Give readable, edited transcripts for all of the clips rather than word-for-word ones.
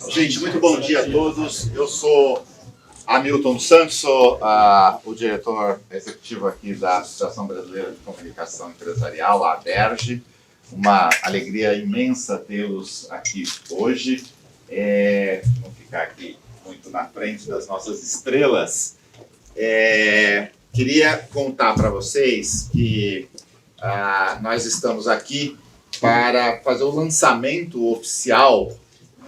Gente, muito bom dia a todos. Eu sou Hamilton dos Santos, sou o diretor executivo aqui da Associação Brasileira de Comunicação Empresarial, a ABERJ. Uma alegria imensa tê-los aqui hoje. Vou ficar aqui muito na frente das nossas estrelas. Queria contar para vocês que nós estamos aqui para fazer o lançamento oficial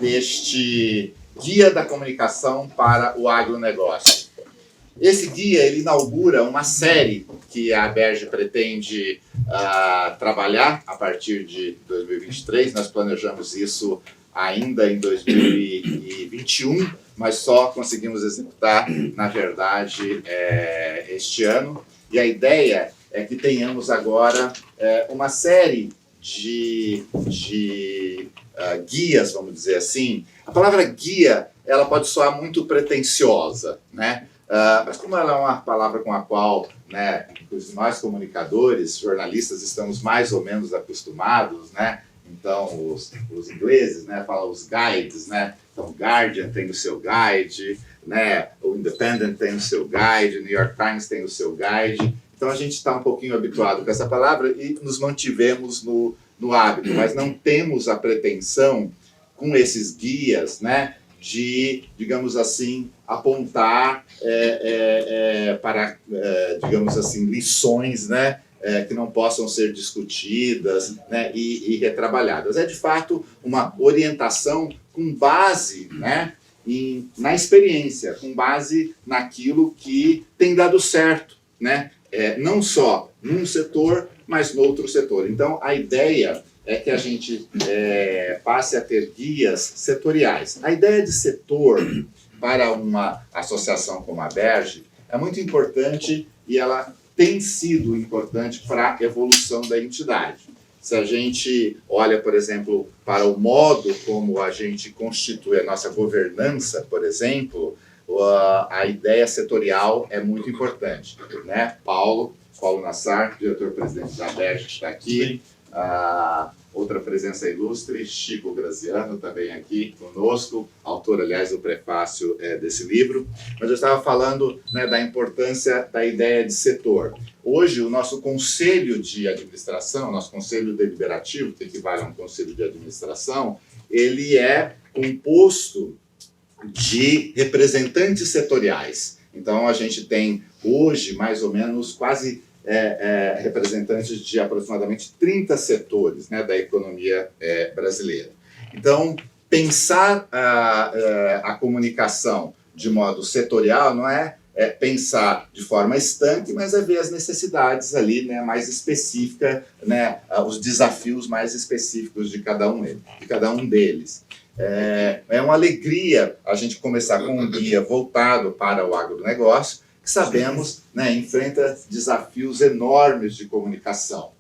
deste Guia da Comunicação para o Agronegócio. Esse guia ele inaugura uma série que a ABERJ pretende trabalhar a partir de 2023. Nós planejamos isso ainda em 2021, mas só conseguimos executar, na verdade, este ano. E a ideia é que tenhamos agora uma série de guias, vamos dizer assim. A palavra guia, ela pode soar muito pretensiosa, né? Mas como ela é uma palavra com a qual, né, nós comunicadores, jornalistas, estamos mais ou menos acostumados, né? Então, os ingleses, né, falam os guides, né? Então, o Guardian tem o seu guide, né? O Independent tem o seu guide, o New York Times tem o seu guide. Então, a gente está um pouquinho habituado com essa palavra e nos mantivemos no hábito, mas não temos a pretensão com esses guias, né, de, digamos assim, apontar para, digamos assim, lições, né, que não possam ser discutidas, né, e retrabalhadas. É, de fato, uma orientação com base, né, na experiência, com base naquilo que tem dado certo, né, não só num setor, mas no outro setor. Então, a ideia é que a gente passe a ter guias setoriais. A ideia de setor para uma associação como a ABERJ é muito importante e ela tem sido importante para a evolução da entidade. Se a gente olha, por exemplo, para o modo como a gente constitui a nossa governança, por exemplo, a ideia setorial é muito importante, né? Paulo Nassar, diretor-presidente da ABERJ, está aqui. Outra presença ilustre, Chico Graziano, também aqui conosco, autor, aliás, do prefácio desse livro. Mas eu estava falando, né, da importância da ideia de setor. Hoje, o nosso conselho de administração, nosso conselho deliberativo, que equivale a um conselho de administração, ele é composto de representantes setoriais. Então, a gente tem hoje, mais ou menos, quase representantes de aproximadamente 30 setores, né, da economia brasileira. Então, pensar a comunicação de modo setorial não é pensar de forma estanque, mas é ver as necessidades ali, né, mais específicas, né, os desafios mais específicos de cada um deles. É uma alegria a gente começar com um guia voltado para o agronegócio, que sabemos, né, enfrenta desafios enormes de comunicação.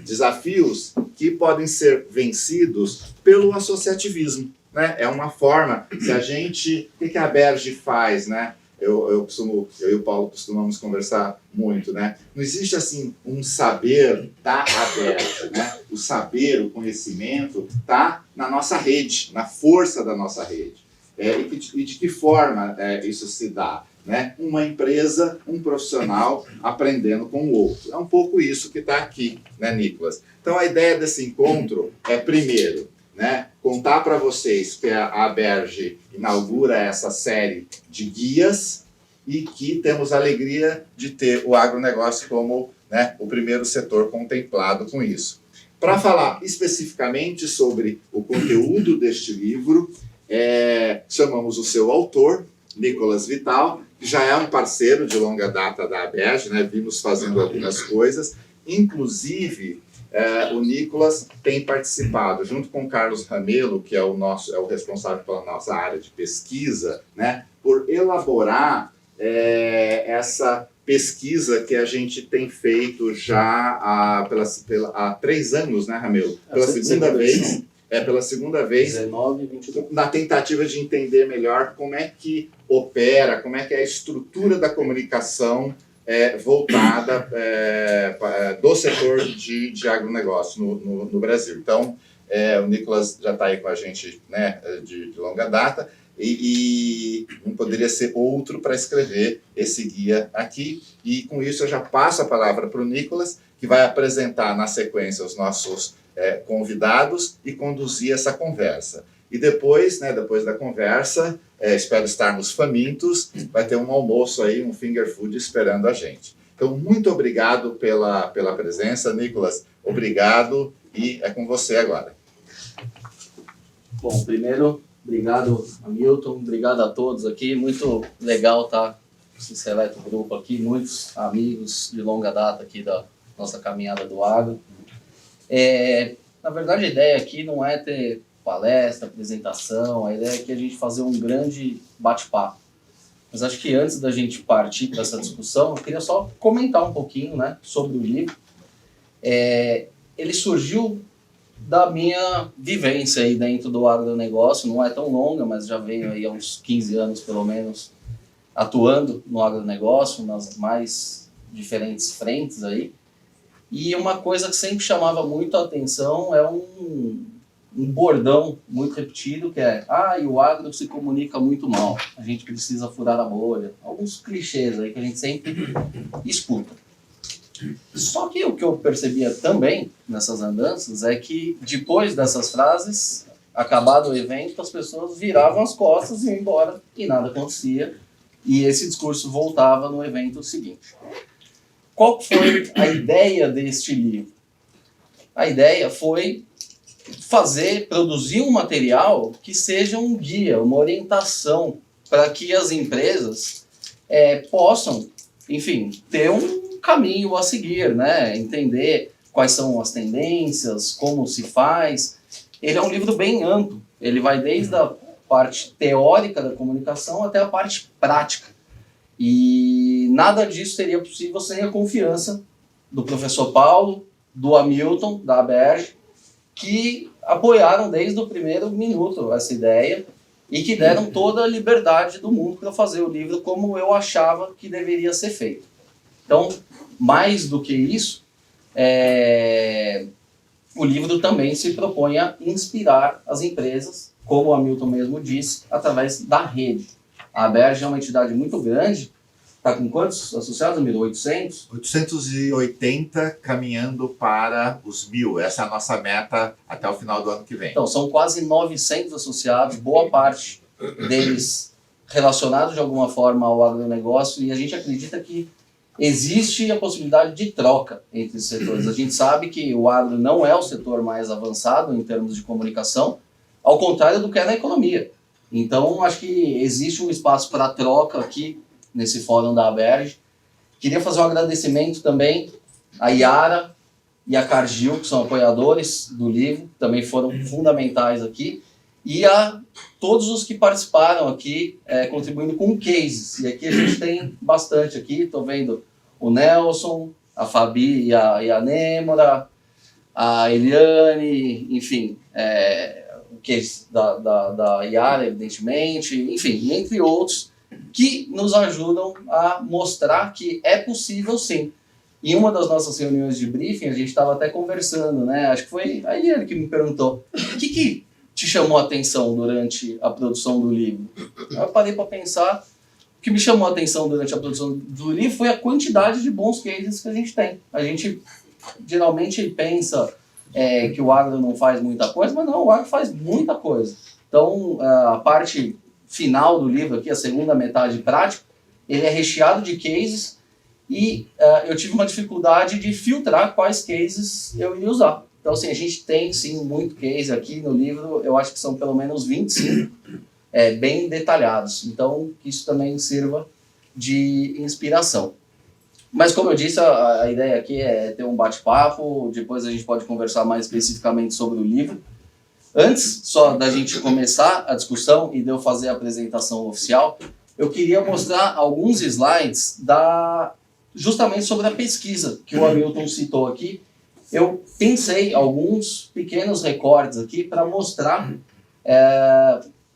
Desafios que podem ser vencidos pelo associativismo, né? É uma forma, se a gente... O que a ABERJ faz, né? Eu e o Paulo costumamos conversar muito, né? Não existe, assim, um saber da ABERJ, né? O saber, o conhecimento está na nossa rede, na força da nossa rede. E de que forma isso se dá? Né? Uma empresa, um profissional aprendendo com o outro. É um pouco isso que está aqui, né, Nicolas? Então, a ideia desse encontro é, primeiro, né, contar para vocês que a ABERJ inaugura essa série de guias e que temos a alegria de ter o agronegócio como, né, o primeiro setor contemplado com isso. Para falar especificamente sobre o conteúdo deste livro, chamamos o seu autor, Nicolas Vital, que já é um parceiro de longa data da ABERJ, né? Vimos fazendo algumas coisas. Inclusive, o Nicolas tem participado, junto com o Carlos Ramelo, que é o responsável pela nossa área de pesquisa, né? Por elaborar essa pesquisa que a gente tem feito já há 3 anos, né, Ramelo? Pela segunda vez. Pela segunda vez, 19 e 22. Na tentativa de entender melhor como é que opera, como é que é a estrutura da comunicação voltada do setor de agronegócio no Brasil. Então, O Nicolas já está aí com a gente, né, de longa data, e não poderia ser outro para escrever esse guia aqui. E com isso eu já passo a palavra para o Nicolas, que vai apresentar na sequência os nossos convidados e conduzir essa conversa. E depois, né, depois da conversa, espero estarmos famintos, vai ter um almoço aí, um finger food esperando a gente. Então, muito obrigado pela presença, Nicolas. Obrigado, e é com você agora. Bom, primeiro, obrigado, Hamilton, obrigado a todos aqui. Muito legal estar com esse seleto grupo aqui, muitos amigos de longa data aqui da nossa caminhada do agro. Na verdade, a ideia aqui não é ter palestra, apresentação, a ideia é que a gente fazer um grande bate-papo. Mas acho que antes da gente partir para essa discussão, eu queria só comentar um pouquinho, né, sobre o livro. Ele surgiu da minha vivência aí dentro do agronegócio, não é tão longa, mas já venho aí há uns 15 anos, pelo menos, atuando no agronegócio, nas mais diferentes frentes aí. E uma coisa que sempre chamava muito a atenção é um bordão muito repetido, que é: e o agro se comunica muito mal, a gente precisa furar a bolha. Alguns clichês aí que a gente sempre escuta. Só que o que eu percebia também nessas andanças é que depois dessas frases, acabado o evento, as pessoas viravam as costas e iam embora e nada acontecia, e esse discurso voltava no evento seguinte. Qual foi a ideia deste livro? A ideia foi produzir um material que seja um guia, uma orientação para que as empresas possam, enfim, ter um caminho a seguir, né? Entender quais são as tendências, como se faz. Ele é um livro bem amplo, ele vai desde a parte teórica da comunicação até a parte prática. E nada disso seria possível sem a confiança do professor Paulo, do Hamilton, da Aberge, que apoiaram desde o primeiro minuto essa ideia e que deram toda a liberdade do mundo para fazer o livro como eu achava que deveria ser feito. Então, mais do que isso, o livro também se propõe a inspirar as empresas, como o Hamilton mesmo disse, através da rede. A Aberge é uma entidade muito grande. Está com quantos associados, 1.800? 880, caminhando para os 1.000. Essa é a nossa meta até o final do ano que vem. Então, são quase 900 associados, boa parte deles relacionados de alguma forma ao agronegócio, e a gente acredita que existe a possibilidade de troca entre os setores. A gente sabe que o agro não é o setor mais avançado em termos de comunicação, ao contrário do que é na economia. Então, acho que existe um espaço para troca aqui, nesse fórum da Aberge. Queria fazer um agradecimento também à Yara e à Cargill, que são apoiadores do livro, também foram fundamentais aqui, e a todos os que participaram aqui, contribuindo com cases. E aqui a gente tem bastante aqui, estou vendo o Nelson, a Fabi e a Nêmora, a Eliane, enfim, o case da Yara, evidentemente, enfim, entre outros, que nos ajudam a mostrar que é possível sim. Em uma das nossas reuniões de briefing, a gente estava até conversando, né? Acho que foi a Eliane que me perguntou: o que te chamou a atenção durante a produção do livro? Eu parei para pensar. O que me chamou a atenção durante a produção do livro foi a quantidade de bons cases que a gente tem. A gente geralmente pensa que o agro não faz muita coisa, mas não, o agro faz muita coisa. Então, a parte final do livro aqui, a segunda metade prática, ele é recheado de cases e eu tive uma dificuldade de filtrar quais cases eu ia usar. Então, assim, a gente tem, sim, muito case aqui no livro, eu acho que são pelo menos 25, bem detalhados. Então, que isso também sirva de inspiração. Mas, como eu disse, a ideia aqui é ter um bate-papo, depois a gente pode conversar mais especificamente sobre o livro. Antes só da gente começar a discussão e de eu fazer a apresentação oficial, eu queria mostrar alguns slides justamente sobre a pesquisa que o Hamilton citou aqui. Eu pensei alguns pequenos recortes aqui para mostrar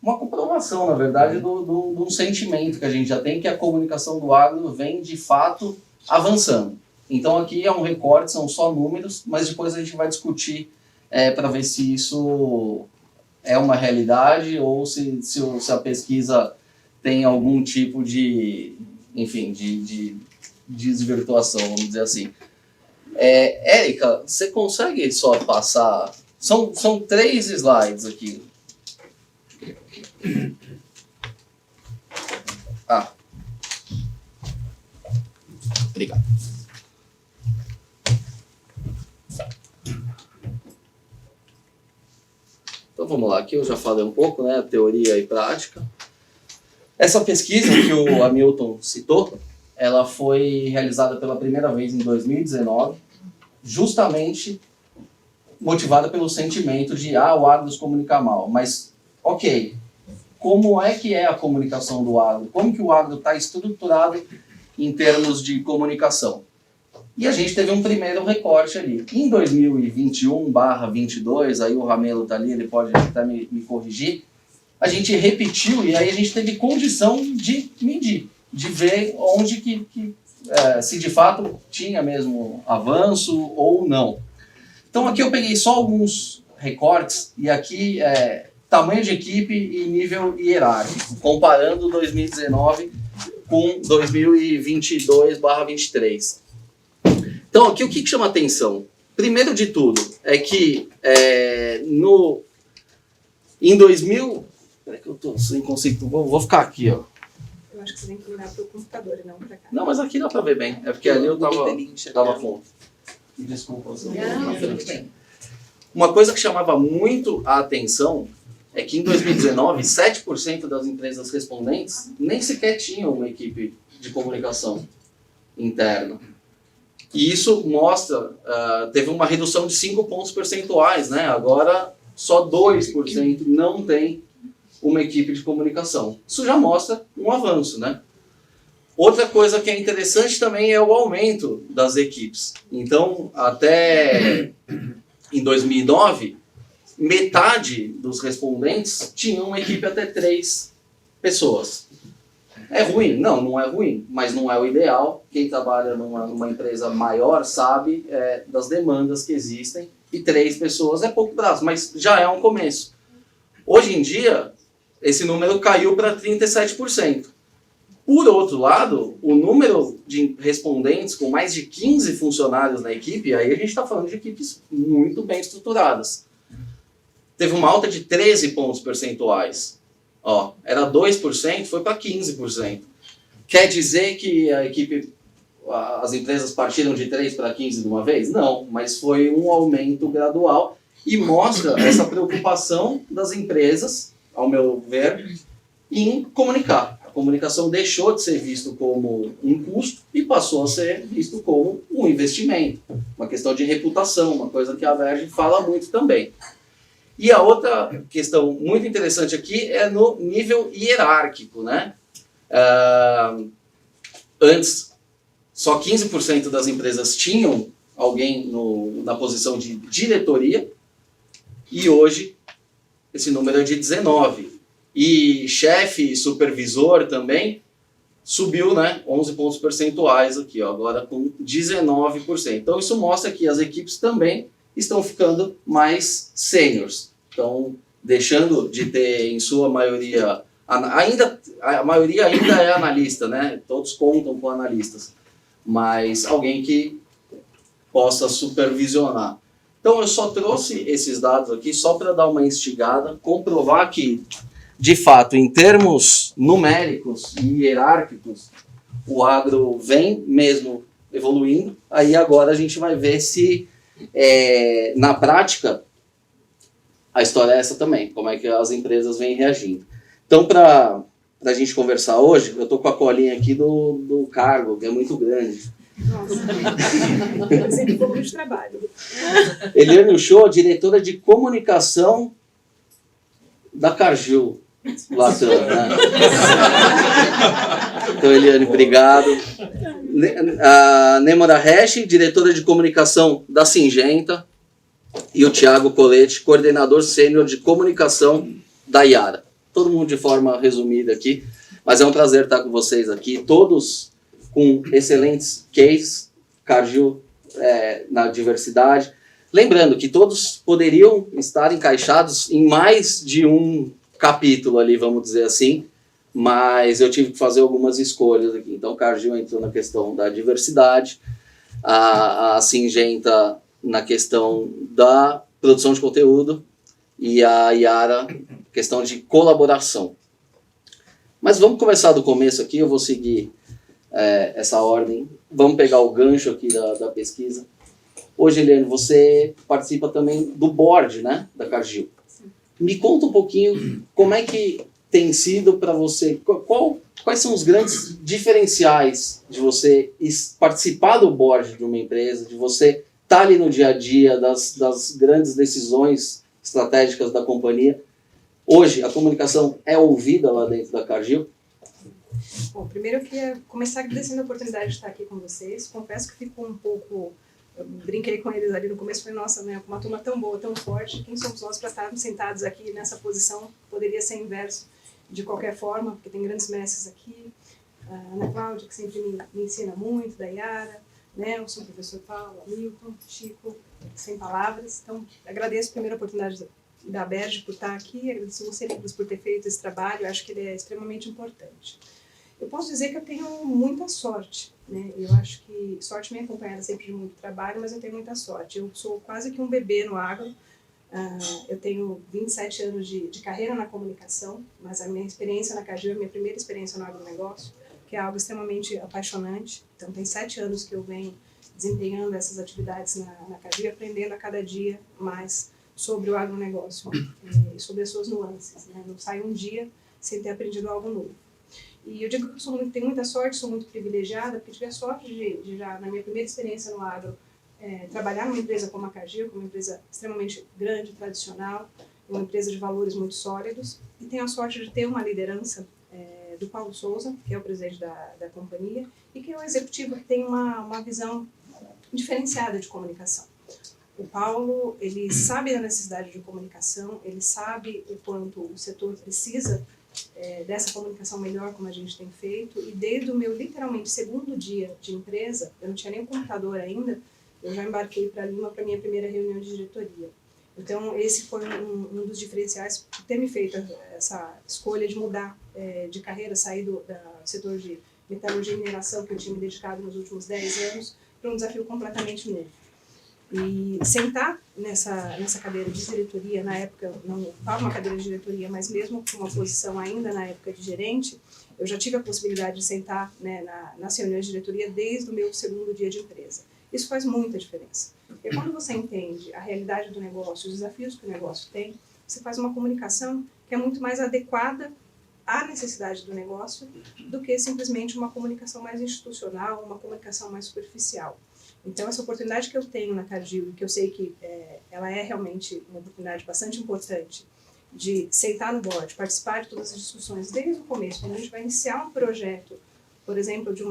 uma comprovação, na verdade, de um sentimento que a gente já tem, que a comunicação do agro vem, de fato, avançando. Então aqui é um recorte, são só números, mas depois a gente vai discutir para ver se isso é uma realidade ou se a pesquisa tem algum tipo de, enfim, de desvirtuação, vamos dizer assim. Érica, você consegue só passar... São 3 slides aqui. Obrigado. Então vamos lá, aqui eu já falei um pouco, né, teoria e prática. Essa pesquisa que o Hamilton citou, ela foi realizada pela primeira vez em 2019, justamente motivada pelo sentimento de o agro se comunica mal. Mas, ok, como é que é a comunicação do agro? Como que o agro está estruturado em termos de comunicação? E a gente teve um primeiro recorte ali. Em 2021/22, aí o Ramelo está ali, ele pode até me corrigir, a gente repetiu e aí a gente teve condição de medir, de ver onde se de fato tinha mesmo avanço ou não. Então aqui eu peguei só alguns recortes e aqui tamanho de equipe e nível hierárquico, comparando 2019 com 2022/23. Então, aqui o que chama atenção? Primeiro de tudo, é que em 2000... Peraí que eu tô sem consigo, vou ficar aqui, ó. Eu acho que você tem que virar para o computador e não para cá. Não, mas aqui dá para ver bem, é porque ali eu tava com... Desculpa. Não, tudo bem. Uma coisa que chamava muito a atenção é que em 2019, 7% das empresas respondentes nem sequer tinham uma equipe de comunicação interna. E isso mostra, teve uma redução de 5 pontos percentuais, né? Agora só 2% não tem uma equipe de comunicação. Isso já mostra um avanço, né? Outra coisa que é interessante também é o aumento das equipes. Então, até em 2009, metade dos respondentes tinham uma equipe até 3 pessoas. É ruim? Não é ruim, mas não é o ideal. Quem trabalha numa empresa maior sabe das demandas que existem, e 3 pessoas é pouco braço, mas já é um começo. Hoje em dia, esse número caiu para 37%. Por outro lado, o número de respondentes com mais de 15 funcionários na equipe, aí a gente está falando de equipes muito bem estruturadas. Teve uma alta de 13 pontos percentuais. Era 2%, foi para 15%. Quer dizer que as empresas partiram de 3 para 15 de uma vez? Não, mas foi um aumento gradual e mostra essa preocupação das empresas, ao meu ver, em comunicar. A comunicação deixou de ser visto como um custo e passou a ser visto como um investimento. Uma questão de reputação, uma coisa que a Verge fala muito também. E a outra questão muito interessante aqui é no nível hierárquico, né? Antes, só 15% das empresas tinham alguém na posição de diretoria, e hoje esse número é de 19%. E chefe e supervisor também subiu, né, 11 pontos percentuais aqui, agora com 19%. Então isso mostra que as equipes também estão ficando mais sêniors. Estão deixando de ter, em sua maioria, a maioria ainda é analista, né? Todos contam com analistas, mas alguém que possa supervisionar. Então eu só trouxe esses dados aqui só para dar uma instigada, comprovar que, de fato, em termos numéricos e hierárquicos, o agro vem mesmo evoluindo. Aí agora a gente vai ver se, na prática, a história é essa também, como é que as empresas vêm reagindo. Então, para a gente conversar hoje, eu estou com a colinha aqui do cargo, que é muito grande. Nossa, eu sempre vou de trabalho. Eliane Uchoa, diretora de comunicação da Cargill Latam, né? Então, Eliane, obrigado. A Nêmora Resch, diretora de comunicação da Syngenta, e o Thiago Colete, coordenador sênior de comunicação da Yara. Todo mundo de forma resumida aqui, mas é um prazer estar com vocês aqui, todos com excelentes cases, Cargill na diversidade, Lembrando que todos poderiam estar encaixados em mais de um capítulo ali, vamos dizer assim, mas eu tive que fazer algumas escolhas aqui. Então, o Cargill entrou na questão da diversidade, a Syngenta na questão da produção de conteúdo e a Yara, questão de colaboração. Mas vamos começar do começo aqui, eu vou seguir essa ordem. Vamos pegar o gancho aqui da pesquisa. Hoje, Eliane, você participa também do board, né, da Cargill. Me conta um pouquinho como é que tem sido para você, quais são os grandes diferenciais de você participar do board de uma empresa, de você estar ali no dia a dia das grandes decisões estratégicas da companhia. Hoje, a comunicação é ouvida lá dentro da Cargill? Bom, primeiro eu queria começar agradecendo a oportunidade de estar aqui com vocês. Confesso que fico um pouco... Eu brinquei com eles ali no começo, falei, nossa, né, com uma turma tão boa, tão forte, quem somos nós para estarmos sentados aqui nessa posição? Poderia ser inverso de qualquer forma, porque tem grandes mestres aqui, a Ana Cláudia, que sempre me ensina muito, da Yara, Nelson, o professor Paulo, Hamilton, Chico, sem palavras. Então, agradeço a primeira oportunidade da Berge por estar aqui, agradeço a você, Nicolas, por ter feito esse trabalho, eu acho que ele é extremamente importante. Eu posso dizer que eu tenho muita sorte, né? Eu acho que sorte me acompanha sempre de muito trabalho, mas eu tenho muita sorte. Eu sou quase que um bebê no agro. Eu tenho 27 anos de carreira na comunicação, mas a minha experiência na Cargill é a minha primeira experiência no agronegócio, que é algo extremamente apaixonante. Então, tem 7 anos que eu venho desempenhando essas atividades na Cargill, aprendendo a cada dia mais sobre o agronegócio e sobre as suas nuances, né? Não sai um dia sem ter aprendido algo novo. E eu digo que eu tenho muita sorte, sou muito privilegiada, porque tive a sorte de já, na minha primeira experiência no agro, trabalhar numa empresa como a Cargill, que é uma empresa extremamente grande, tradicional, uma empresa de valores muito sólidos, e tenho a sorte de ter uma liderança do Paulo Souza, que é o presidente da companhia, e que é um executivo que tem uma visão diferenciada de comunicação. O Paulo, ele sabe da necessidade de comunicação, ele sabe o quanto o setor precisa dessa comunicação melhor, como a gente tem feito, e desde o meu, literalmente, segundo dia de empresa, eu não tinha nem um computador ainda, eu já embarquei para Lima para minha primeira reunião de diretoria. Então, esse foi um dos diferenciais por ter me feito essa escolha de mudar de carreira, sair do setor de metalurgia e mineração, que eu tinha me dedicado nos últimos 10 anos, para um desafio completamente novo. E sentar nessa cadeira de diretoria, na época, não estava uma cadeira de diretoria, mas mesmo com uma posição ainda na época de gerente, eu já tive a possibilidade de sentar, né, nas reuniões de diretoria desde o meu segundo dia de empresa. Isso faz muita diferença. Porque quando você entende a realidade do negócio, os desafios que o negócio tem, você faz uma comunicação que é muito mais adequada à necessidade do negócio do que simplesmente uma comunicação mais institucional, uma comunicação mais superficial. Então, essa oportunidade que eu tenho na Cargill, que eu sei que ela é realmente uma oportunidade bastante importante, de sentar no board, participar de todas as discussões desde o começo, quando a gente vai iniciar um projeto, por exemplo, de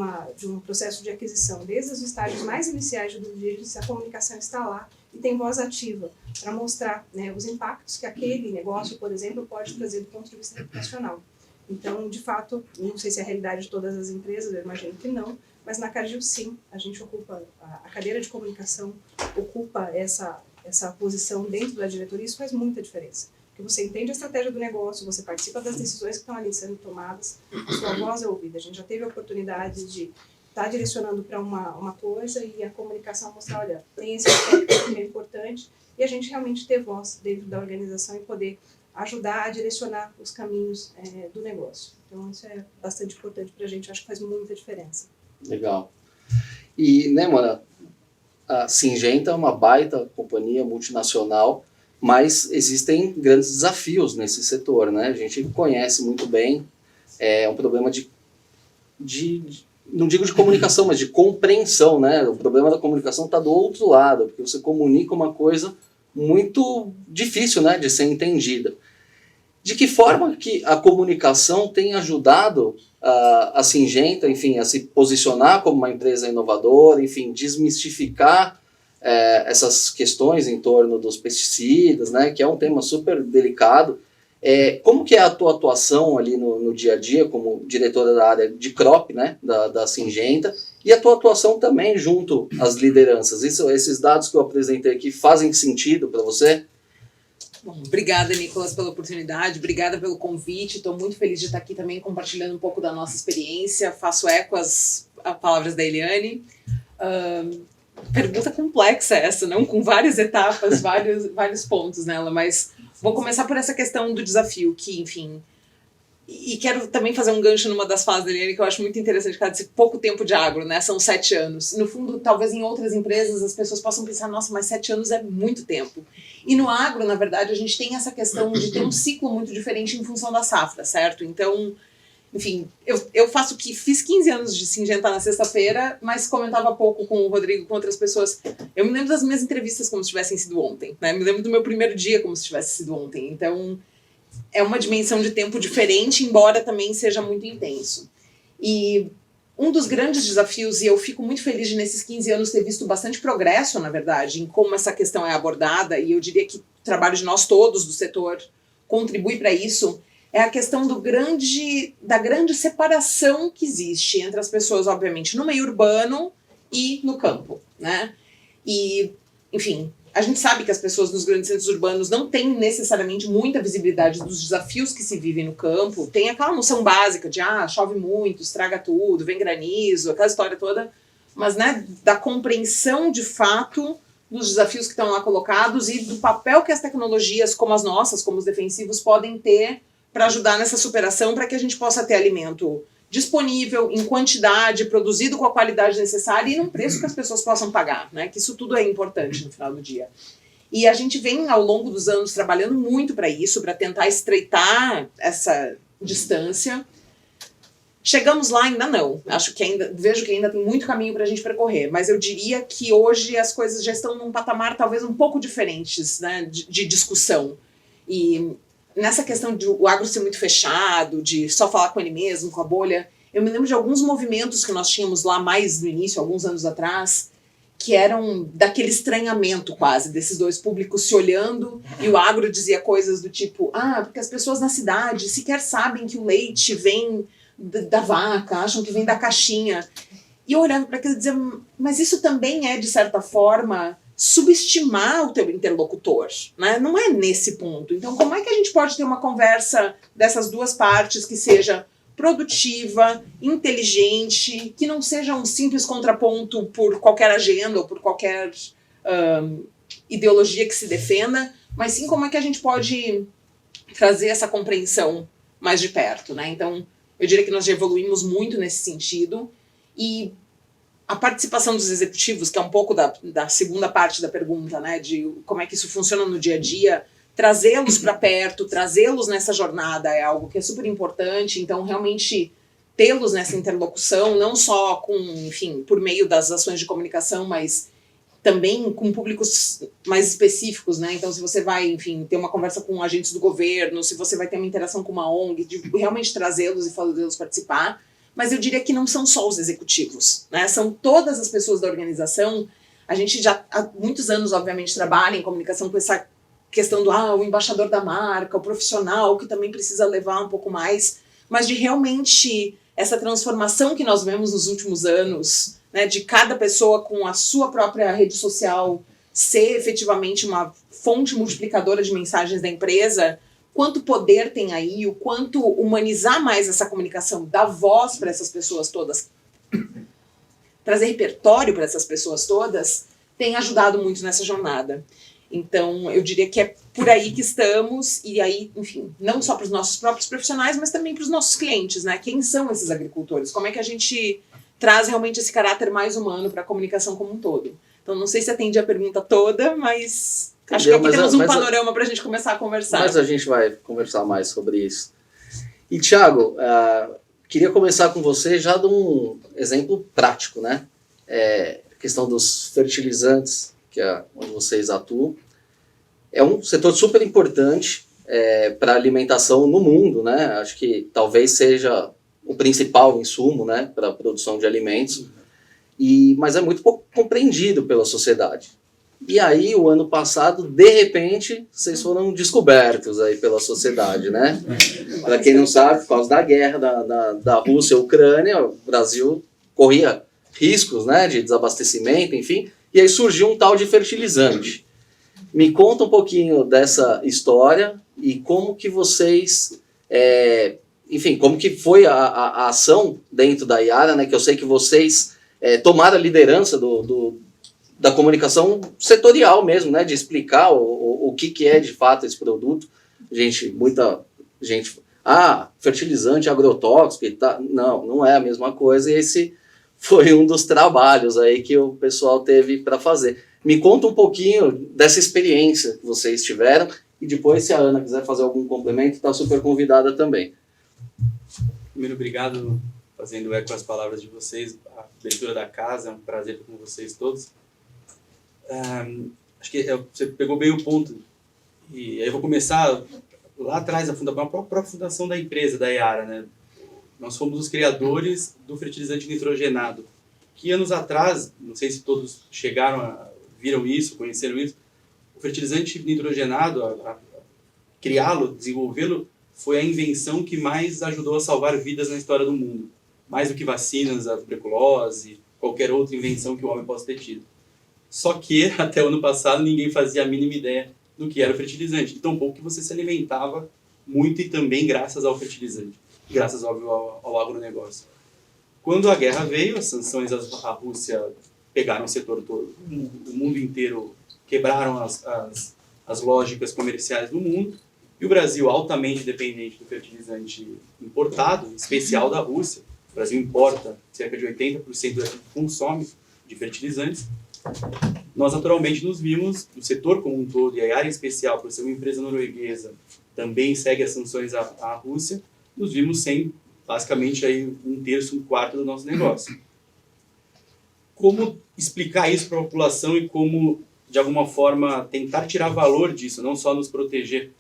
um processo de aquisição, desde os estágios mais iniciais do diligence, a comunicação está lá e tem voz ativa para mostrar, né, os impactos que aquele negócio, por exemplo, pode trazer do ponto de vista reputacional. Então, de fato, não sei se é a realidade de todas as empresas, eu imagino que não, mas na Cargill, sim, a gente ocupa a cadeira de comunicação, ocupa essa posição dentro da diretoria, isso faz muita diferença. Porque você entende a estratégia do negócio, você participa das decisões que estão ali sendo tomadas, a sua voz é ouvida. A gente já teve a oportunidade de estar direcionando para uma coisa e a comunicação mostrar, olha, tem esse aspecto que é importante, e a gente realmente ter voz dentro da organização e poder ajudar a direcionar os caminhos do negócio. Então, isso é bastante importante para a gente, acho que faz muita diferença. Legal. E, né, Mona, a Syngenta é uma baita companhia multinacional, mas existem grandes desafios nesse setor, né? A gente conhece muito bem, é um problema não digo de comunicação, mas de compreensão, né? O problema da comunicação está do outro lado, porque você comunica uma coisa muito difícil, né, de ser entendida. De que forma que a comunicação tem ajudado a Syngenta, enfim, a se posicionar como uma empresa inovadora, enfim, desmistificar essas questões em torno dos pesticidas, né, que é um tema super delicado. Como que é a tua atuação ali no dia a dia, como diretora da área de crop, né, da Syngenta, e a tua atuação também junto às lideranças? Esses dados que eu apresentei aqui fazem sentido para você? Bom, obrigada, Nicolas, pela oportunidade, obrigada pelo convite, estou muito feliz de estar aqui também compartilhando um pouco da nossa experiência, faço eco às palavras da Eliane. Pergunta complexa essa, não? Com várias etapas, vários pontos nela, mas vou começar por essa questão do desafio, que, enfim... E quero também fazer um gancho numa das falas da Eliane, que eu acho muito interessante, que ela disse pouco tempo de agro, né? São 7 anos. No fundo, talvez em outras empresas as pessoas possam pensar, nossa, mas 7 anos é muito tempo. E no agro, na verdade, a gente tem essa questão de ter um ciclo muito diferente em função da safra, certo? Então, enfim, eu fiz 15 anos de Syngenta na sexta-feira, mas comentava pouco com o Rodrigo, com outras pessoas. Eu me lembro das minhas entrevistas como se tivessem sido ontem, né? Me lembro do meu primeiro dia como se tivesse sido ontem. Então... é uma dimensão de tempo diferente, embora também seja muito intenso. E um dos grandes desafios, e eu fico muito feliz de nesses 15 anos ter visto bastante progresso, na verdade, em como essa questão é abordada, e eu diria que o trabalho de nós todos do setor contribui para isso, é a questão da grande separação que existe entre as pessoas, obviamente, no meio urbano e no campo, né? E, enfim... a gente sabe que as pessoas nos grandes centros urbanos não têm necessariamente muita visibilidade dos desafios que se vivem no campo. Tem aquela noção básica de, chove muito, estraga tudo, vem granizo, aquela história toda. Mas, né, da compreensão de fato dos desafios que estão lá colocados e do papel que as tecnologias, como as nossas, como os defensivos, podem ter para ajudar nessa superação, para que a gente possa ter alimento disponível, em quantidade, produzido com a qualidade necessária e num preço que as pessoas possam pagar, né? Que isso tudo é importante no final do dia. E a gente vem, ao longo dos anos, trabalhando muito para isso, para tentar estreitar essa distância. Chegamos lá ainda não. Vejo que ainda tem muito caminho para a gente percorrer, mas eu diria que hoje as coisas já estão num patamar talvez um pouco diferentes, né, de discussão. E nessa questão de o agro ser muito fechado, de só falar com ele mesmo, com a bolha, eu me lembro de alguns movimentos que nós tínhamos lá mais no início, alguns anos atrás, que eram daquele estranhamento quase, desses dois públicos se olhando, e o agro dizia coisas do tipo, porque as pessoas na cidade sequer sabem que o leite vem da vaca, acham que vem da caixinha. E eu olhava para aquilo e dizia, mas isso também é, de certa forma, subestimar o teu interlocutor, né? Não é nesse ponto. Então, como é que a gente pode ter uma conversa dessas duas partes que seja produtiva, inteligente, que não seja um simples contraponto por qualquer agenda ou por qualquer ideologia que se defenda, mas sim como é que a gente pode trazer essa compreensão mais de perto, né? Então, eu diria que nós já evoluímos muito nesse sentido, e a participação dos executivos, que é um pouco da segunda parte da pergunta, né, de como é que isso funciona no dia a dia, trazê-los para perto, trazê-los nessa jornada é algo que é super importante. Então, realmente, tê-los nessa interlocução, não só com, enfim, por meio das ações de comunicação, mas também com públicos mais específicos, né? Então, se você vai, enfim, ter uma conversa com agentes do governo, se você vai ter uma interação com uma ONG, de realmente trazê-los e fazê-los participar. Mas eu diria que não são só os executivos, né? São todas as pessoas da organização. A gente já há muitos anos, obviamente, trabalha em comunicação com essa questão do o embaixador da marca, o profissional, que também precisa levar um pouco mais, mas de realmente essa transformação que nós vemos nos últimos anos, né, de cada pessoa com a sua própria rede social ser efetivamente uma fonte multiplicadora de mensagens da empresa, quanto poder tem aí, o quanto humanizar mais essa comunicação, dar voz para essas pessoas todas, trazer repertório para essas pessoas todas, tem ajudado muito nessa jornada. Então, eu diria que é por aí que estamos, e aí, enfim, não só para os nossos próprios profissionais, mas também para os nossos clientes, né? Quem são esses agricultores? Como é que a gente traz realmente esse caráter mais humano para a comunicação como um todo? Então, não sei se atendi a pergunta toda, mas acho que aqui temos um panorama para a gente começar a conversar. Mas a gente vai conversar mais sobre isso. E, Thiago, queria começar com você já de um exemplo prático, né? A questão dos fertilizantes, que é onde vocês atuam. É um setor super importante para a alimentação no mundo, né? Acho que talvez seja o principal insumo, né, para a produção de alimentos, mas é muito pouco compreendido pela sociedade. E aí, o ano passado, de repente, vocês foram descobertos aí pela sociedade, né? Para quem não sabe, por causa da guerra da Rússia e Ucrânia, o Brasil corria riscos, né, de desabastecimento, enfim, e aí surgiu um tal de fertilizante. Me conta um pouquinho dessa história e como que vocês, enfim, como que foi a ação dentro da Yara, né, que eu sei que vocês tomaram a liderança da comunicação setorial mesmo, né, de explicar o que é de fato esse produto. Muita gente, fertilizante agrotóxico, e tá, não é a mesma coisa, e esse foi um dos trabalhos aí que o pessoal teve para fazer. Me conta um pouquinho dessa experiência que vocês tiveram, e depois, se a Ana quiser fazer algum complemento, está super convidada também. Primeiro, obrigado, fazendo eco às palavras de vocês, a abertura da casa, é um prazer estar com vocês todos. Acho que você pegou bem o ponto, e aí eu vou começar lá atrás, a própria fundação da empresa, da Yara, né? Nós fomos os criadores do fertilizante nitrogenado, que anos atrás, não sei se todos viram isso, conheceram isso, o fertilizante nitrogenado, a criá-lo, desenvolvê-lo, foi a invenção que mais ajudou a salvar vidas na história do mundo, mais do que vacinas, a tuberculose, qualquer outra invenção que o homem possa ter tido. Só que, até o ano passado, ninguém fazia a mínima ideia do que era o fertilizante. Então, pouco que você se alimentava muito e também graças ao fertilizante, graças, óbvio, ao agronegócio. Quando a guerra veio, as sanções à Rússia pegaram o setor todo, o mundo inteiro, quebraram as lógicas comerciais do mundo, e o Brasil, altamente dependente do fertilizante importado, especial da Rússia, o Brasil importa cerca de 80% do que consome de fertilizantes, nós naturalmente nos vimos, o setor como um todo, e a área especial, por ser uma empresa norueguesa, também segue as sanções à Rússia, nos vimos sem, basicamente, aí, 1/3, 1/4 do nosso negócio. Como explicar isso para a população e como, de alguma forma, tentar tirar valor disso, não só nos proteger?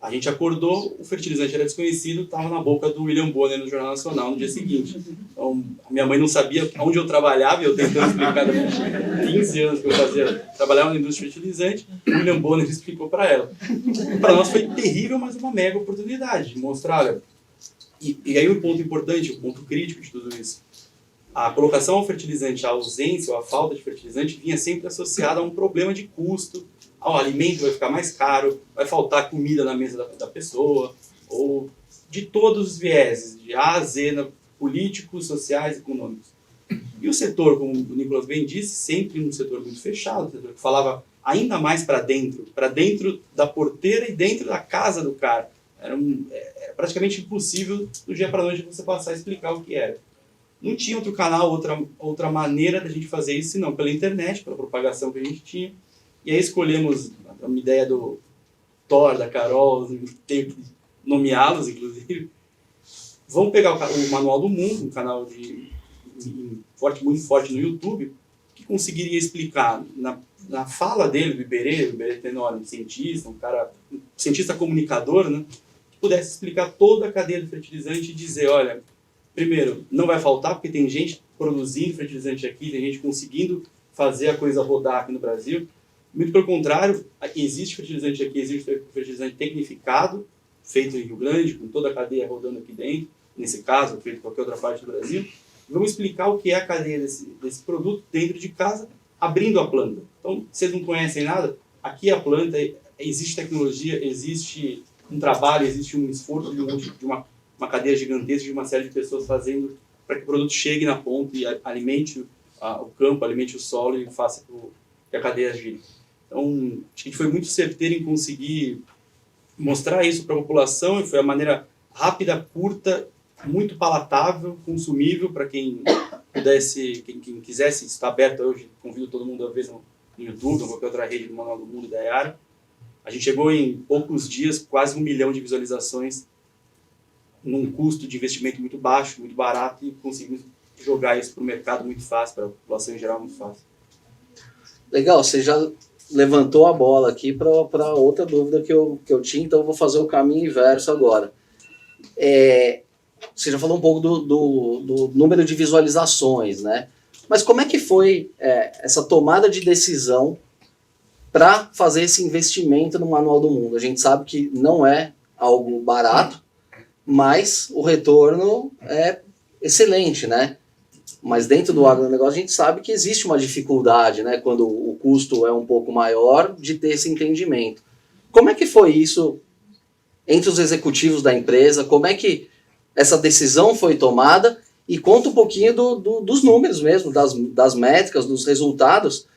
A gente acordou, o fertilizante era desconhecido, estava na boca do William Bonner no Jornal Nacional no dia seguinte. Então, a minha mãe não sabia onde eu trabalhava, eu tentando explicar durante 15 anos que eu trabalhava na indústria fertilizante, o William Bonner explicou para ela. Para nós foi terrível, mas uma mega oportunidade de mostrar, olha, e aí um ponto importante, um ponto crítico de tudo isso. A colocação ao fertilizante, a ausência ou a falta de fertilizante vinha sempre associada a um problema de custo, o alimento vai ficar mais caro, vai faltar comida na mesa da pessoa, ou de todos os vieses, de A a Z, políticos, sociais, econômicos. E o setor, como o Nicolas bem disse, sempre um setor muito fechado, um setor que falava ainda mais para dentro da porteira e dentro da casa do cara. Era praticamente impossível do dia para a noite você passar a explicar o que era. Não tinha outro canal, outra maneira da gente fazer isso, senão pela internet, pela propagação que a gente tinha. E aí escolhemos uma ideia do Thor, da Carol, tenho que nomeá-los, inclusive. Vamos pegar o Manual do Mundo, um canal muito forte no YouTube, que conseguiria explicar, na fala dele, do Iberê Tenório, um cientista comunicador, né, que pudesse explicar toda a cadeia do fertilizante e dizer, olha, primeiro, não vai faltar, porque tem gente produzindo fertilizante aqui, tem gente conseguindo fazer a coisa rodar aqui no Brasil. Muito pelo contrário, existe fertilizante aqui, existe fertilizante tecnificado, feito em Rio Grande, com toda a cadeia rodando aqui dentro, nesse caso, feito em qualquer outra parte do Brasil. Vamos explicar o que é a cadeia desse produto dentro de casa, abrindo a planta. Então, vocês não conhecem nada, aqui a planta, existe tecnologia, existe um trabalho, existe um esforço de uma cadeia gigantesca de uma série de pessoas fazendo para que o produto chegue na ponta e alimente o campo, alimente o solo e faça que a cadeia gire. Então, acho que a gente foi muito certeiro em conseguir mostrar isso para a população e foi a maneira rápida, curta, muito palatável, consumível para quem pudesse, quem quisesse. Está aberto hoje, convido todo mundo a ver no YouTube ou qualquer outra rede do Manual do Mundo e da Yara. A gente chegou em poucos dias, quase 1 milhão de visualizações, num custo de investimento muito baixo, muito barato, e conseguimos jogar isso para o mercado muito fácil, para a população em geral muito fácil. Legal, você já levantou a bola aqui para outra dúvida que eu tinha, então eu vou fazer o caminho inverso agora. Você já falou um pouco do número de visualizações, né? Mas como é que foi essa tomada de decisão para fazer esse investimento no Manual do Mundo? A gente sabe que não é algo barato, mas o retorno é excelente, né? Mas dentro do agronegócio a gente sabe que existe uma dificuldade, né? Quando o custo é um pouco maior, de ter esse entendimento. Como é que foi isso entre os executivos da empresa? Como é que essa decisão foi tomada? E conta um pouquinho dos números mesmo, das métricas, dos resultados,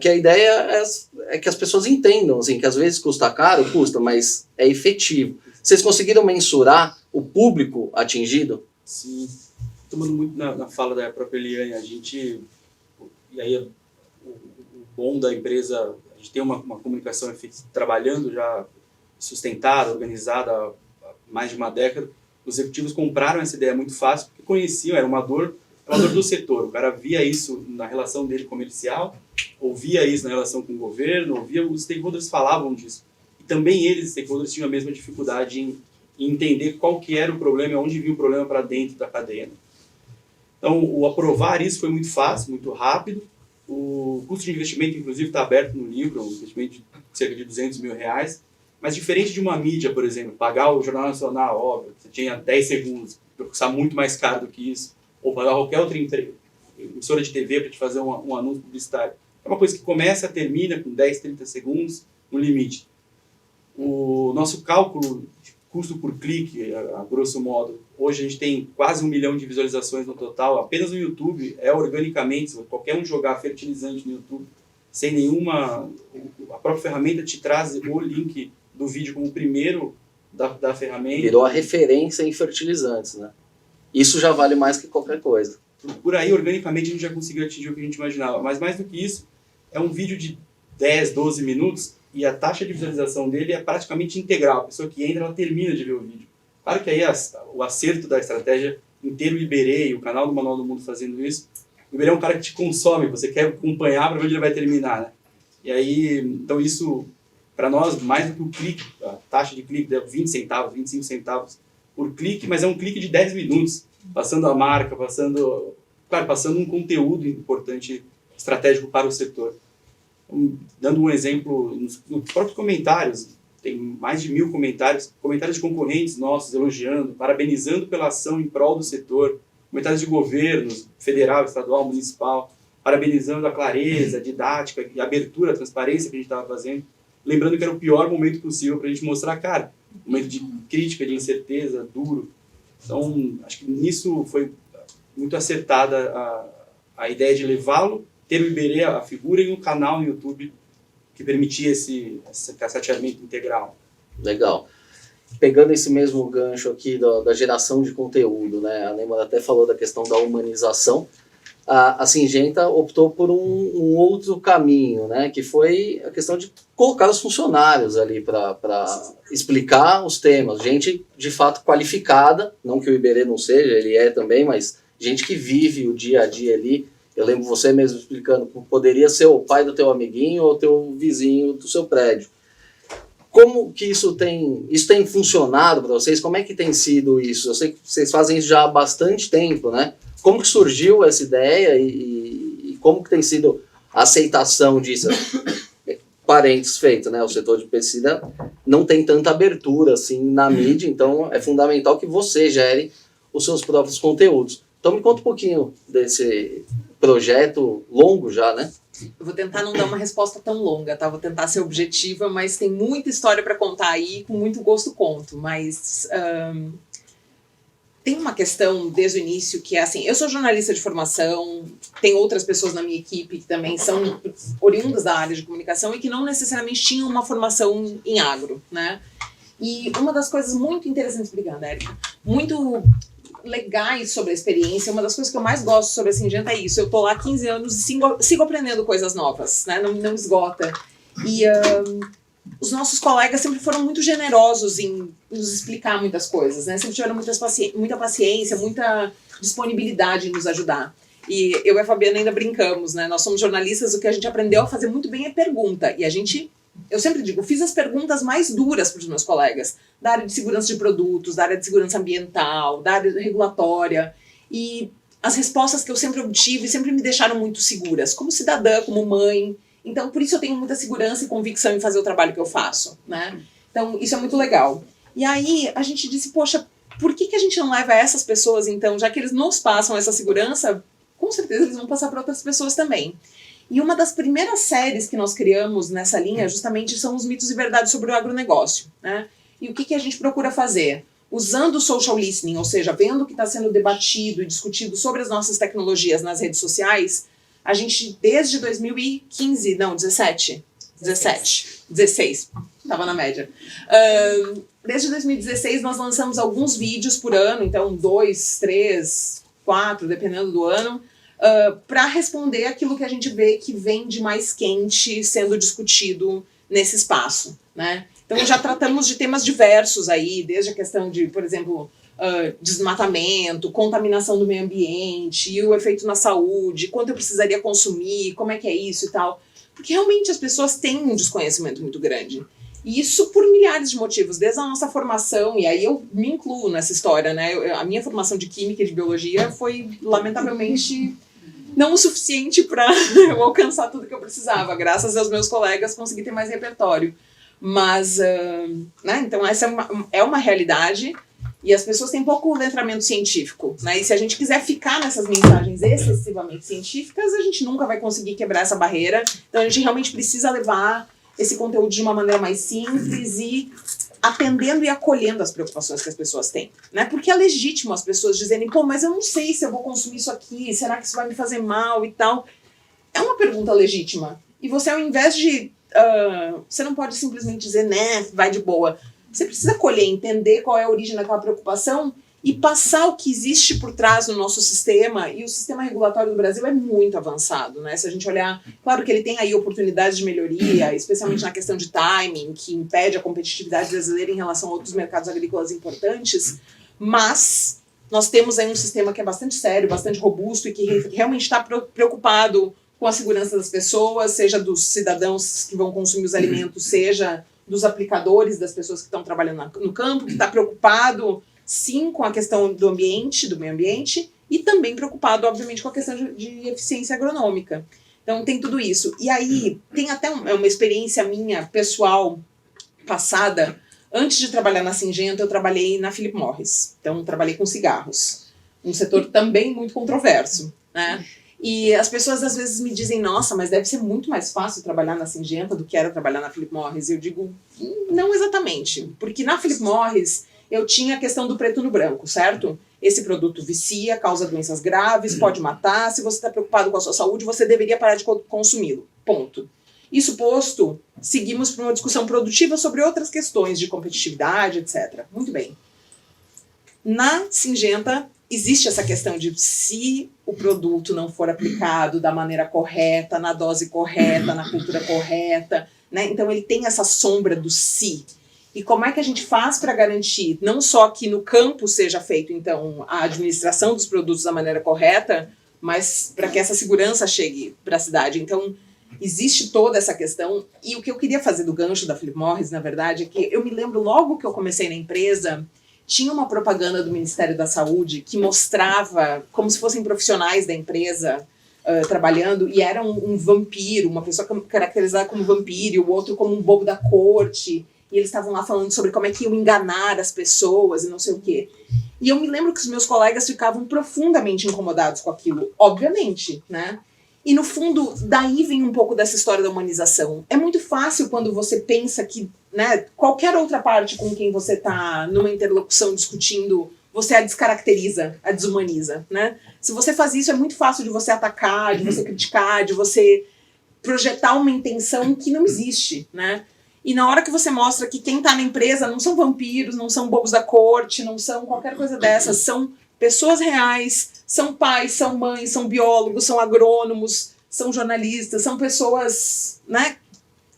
que a ideia é que as pessoas entendam, assim, que às vezes custa caro, custa, mas é efetivo. Vocês conseguiram mensurar o público atingido? Sim, tomando muito na fala da própria Eliane, e aí o bom da empresa, a gente tem uma comunicação trabalhando já sustentada, organizada há mais de uma década. Os executivos compraram essa ideia muito fácil, porque conheciam, era uma dor do setor. O cara via isso na relação dele comercial, ouvia isso na relação com o governo, os stakeholders falavam disso. E também eles, stakeholders, tinham a mesma dificuldade em entender qual que era o problema, onde vinha o problema para dentro da cadeia. Então, o aprovar isso foi muito fácil, muito rápido. O custo de investimento, inclusive, está aberto no livro, um investimento de cerca de R$200 mil. Mas diferente de uma mídia, por exemplo, pagar o Jornal Nacional, óbvio, você tinha 10 segundos, vai custar muito mais caro do que isso, ou pagar qualquer outra emissora de TV para te fazer um anúncio publicitário. É uma coisa que começa, termina com 10, 30 segundos, no limite. O nosso cálculo de custo por clique, a grosso modo, hoje a gente tem quase 1 milhão de visualizações no total, apenas no YouTube, organicamente, se qualquer um jogar fertilizante no YouTube, sem nenhuma... A própria ferramenta te traz o link do vídeo como o primeiro da ferramenta. Virou a referência em fertilizantes, né? Isso já vale mais que qualquer coisa. Por aí, organicamente, a gente já conseguiu atingir o que a gente imaginava. Mas mais do que isso, é um vídeo de 10, 12 minutos e a taxa de visualização dele é praticamente integral. A pessoa que entra, ela termina de ver o vídeo. Claro que aí o acerto da estratégia inteiro, o Iberê e o canal do Manual do Mundo fazendo isso. O Iberê é um cara que te consome, você quer acompanhar para ver onde ele vai terminar, né? E aí, então isso... Para nós, mais do que o clique, a taxa de clique é 20 centavos, 25 centavos por clique, mas é um clique de 10 minutos, passando a marca, passando um conteúdo importante, estratégico para o setor. Dando um exemplo, nos próprios comentários, tem mais de 1000 comentários de concorrentes nossos elogiando, parabenizando pela ação em prol do setor, comentários de governos, federal, estadual, municipal, parabenizando a clareza, a didática, a abertura, a transparência que a gente estava fazendo. Lembrando que era o pior momento possível para a gente mostrar, cara, momento de crítica, de incerteza, duro. Então, acho que nisso foi muito acertada a ideia de levá-lo, ter o Iberê, a figura, e um canal no YouTube que permitia esse cascateamento integral. Legal. Pegando esse mesmo gancho aqui da geração de conteúdo, né? A Neymar até falou da questão da humanização. A Syngenta optou por um outro caminho, né, que foi a questão de colocar os funcionários ali para explicar os temas, gente de fato qualificada, não que o Iberê não seja, ele é também, mas gente que vive o dia a dia ali. Eu lembro você mesmo explicando, poderia ser o pai do teu amiguinho ou o teu vizinho do seu prédio. Como que isso tem funcionado para vocês? Como é que tem sido isso? Eu sei que vocês fazem isso já há bastante tempo, né? Como que surgiu essa ideia e como que tem sido a aceitação disso? Parênteses feito, né? O setor de pesquisa não tem tanta abertura assim na mídia, então é fundamental que você gere os seus próprios conteúdos. Então me conta um pouquinho desse projeto longo já, né? Eu vou tentar não dar uma resposta tão longa, tá? Vou tentar ser objetiva, mas tem muita história para contar aí, com muito gosto conto, mas... Tem uma questão desde o início que é assim, eu sou jornalista de formação, tem outras pessoas na minha equipe que também são oriundas da área de comunicação e que não necessariamente tinham uma formação em agro, né? E uma das coisas muito interessantes, obrigada, Érica, muito legais sobre a experiência, uma das coisas que eu mais gosto sobre a Syngenta é isso, eu tô lá há 15 anos e sigo aprendendo coisas novas, né? Não esgota. E... os nossos colegas sempre foram muito generosos em nos explicar muitas coisas, né? Sempre tiveram muita paciência, muita disponibilidade em nos ajudar. E eu e a Fabiana ainda brincamos, né? Nós somos jornalistas, o que a gente aprendeu a fazer muito bem é pergunta. E eu sempre digo, fiz as perguntas mais duras para os meus colegas, da área de segurança de produtos, da área de segurança ambiental, da área regulatória. E as respostas que eu sempre obtive sempre me deixaram muito seguras, como cidadã, como mãe. Então, por isso eu tenho muita segurança e convicção em fazer o trabalho que eu faço, né? Então, isso é muito legal. E aí, a gente disse, poxa, por que a gente não leva essas pessoas, então, já que eles nos passam essa segurança, com certeza eles vão passar para outras pessoas também. E uma das primeiras séries que nós criamos nessa linha, justamente, são os mitos e verdades sobre o agronegócio, né? E o que a gente procura fazer? Usando o social listening, ou seja, vendo o que está sendo debatido e discutido sobre as nossas tecnologias nas redes sociais, a gente, desde 2015, não, 16, estava na média. Desde 2016, nós lançamos alguns vídeos por ano, então 2, 3, 4, dependendo do ano, para responder aquilo que a gente vê que vem de mais quente sendo discutido nesse espaço, né? Então já tratamos de temas diversos aí, desde a questão de, por exemplo, desmatamento, contaminação do meio ambiente, e o efeito na saúde, quanto eu precisaria consumir, como é que é isso e tal. Porque realmente as pessoas têm um desconhecimento muito grande. E isso por milhares de motivos, desde a nossa formação, e aí eu me incluo nessa história, né? A minha formação de química e de biologia foi, lamentavelmente, não o suficiente para eu alcançar tudo que eu precisava. Graças aos meus colegas consegui ter mais repertório. Mas, né? Então essa é uma realidade. E as pessoas têm pouco letramento científico, né? E se a gente quiser ficar nessas mensagens excessivamente científicas, a gente nunca vai conseguir quebrar essa barreira. Então a gente realmente precisa levar esse conteúdo de uma maneira mais simples e atendendo e acolhendo as preocupações que as pessoas têm, né? Porque é legítimo as pessoas dizerem, pô, mas eu não sei se eu vou consumir isso aqui, será que isso vai me fazer mal e tal? É uma pergunta legítima. E você, ao invés de... você não pode simplesmente dizer, né, vai de boa. Você precisa acolher, entender qual é a origem daquela preocupação e passar o que existe por trás do nosso sistema. E o sistema regulatório do Brasil é muito avançado, né? Se a gente olhar, claro que ele tem aí oportunidades de melhoria, especialmente na questão de timing, que impede a competitividade brasileira em relação a outros mercados agrícolas importantes, mas nós temos aí um sistema que é bastante sério, bastante robusto e que realmente está preocupado com a segurança das pessoas, seja dos cidadãos que vão consumir os alimentos, seja dos aplicadores, das pessoas que estão trabalhando no campo, que está preocupado, sim, com a questão do ambiente, do meio ambiente, e também preocupado, obviamente, com a questão de eficiência agronômica. Então, tem tudo isso. E aí, tem até uma experiência minha, pessoal, passada. Antes de trabalhar na Syngenta, eu trabalhei na Philip Morris. Então, trabalhei com cigarros. Um setor também muito controverso, né? E as pessoas às vezes me dizem, nossa, mas deve ser muito mais fácil trabalhar na Syngenta do que era trabalhar na Philip Morris. Eu digo, não exatamente. Porque na Philip Morris eu tinha a questão do preto no branco, certo? Esse produto vicia, causa doenças graves, pode matar. Se você está preocupado com a sua saúde, você deveria parar de consumi-lo. Ponto. Isso posto, seguimos para uma discussão produtiva sobre outras questões de competitividade, etc. Muito bem. Na Syngenta, existe essa questão de se o produto não for aplicado da maneira correta, na dose correta, na cultura correta, né? Então ele tem essa sombra do se. E como é que a gente faz para garantir não só que no campo seja feito, então, a administração dos produtos da maneira correta, mas para que essa segurança chegue para a cidade. Então, existe toda essa questão. E o que eu queria fazer do gancho da Philip Morris, na verdade, é que eu me lembro logo que eu comecei na empresa, tinha uma propaganda do Ministério da Saúde que mostrava como se fossem profissionais da empresa trabalhando, e era um vampiro, uma pessoa caracterizada como vampiro, e o outro como um bobo da corte, e eles estavam lá falando sobre como é que iam enganar as pessoas e não sei o quê. E eu me lembro que os meus colegas ficavam profundamente incomodados com aquilo, obviamente, né? E no fundo, daí vem um pouco dessa história da humanização. É muito fácil quando você pensa que, né, qualquer outra parte com quem você está numa interlocução discutindo, você a descaracteriza, a desumaniza, né? Se você faz isso, é muito fácil de você atacar, de você criticar, de você projetar uma intenção que não existe, né? E na hora que você mostra que quem está na empresa não são vampiros, não são bobos da corte, não são qualquer coisa dessas, são pessoas reais, são pais, são mães, são biólogos, são agrônomos, são jornalistas, são pessoas, né,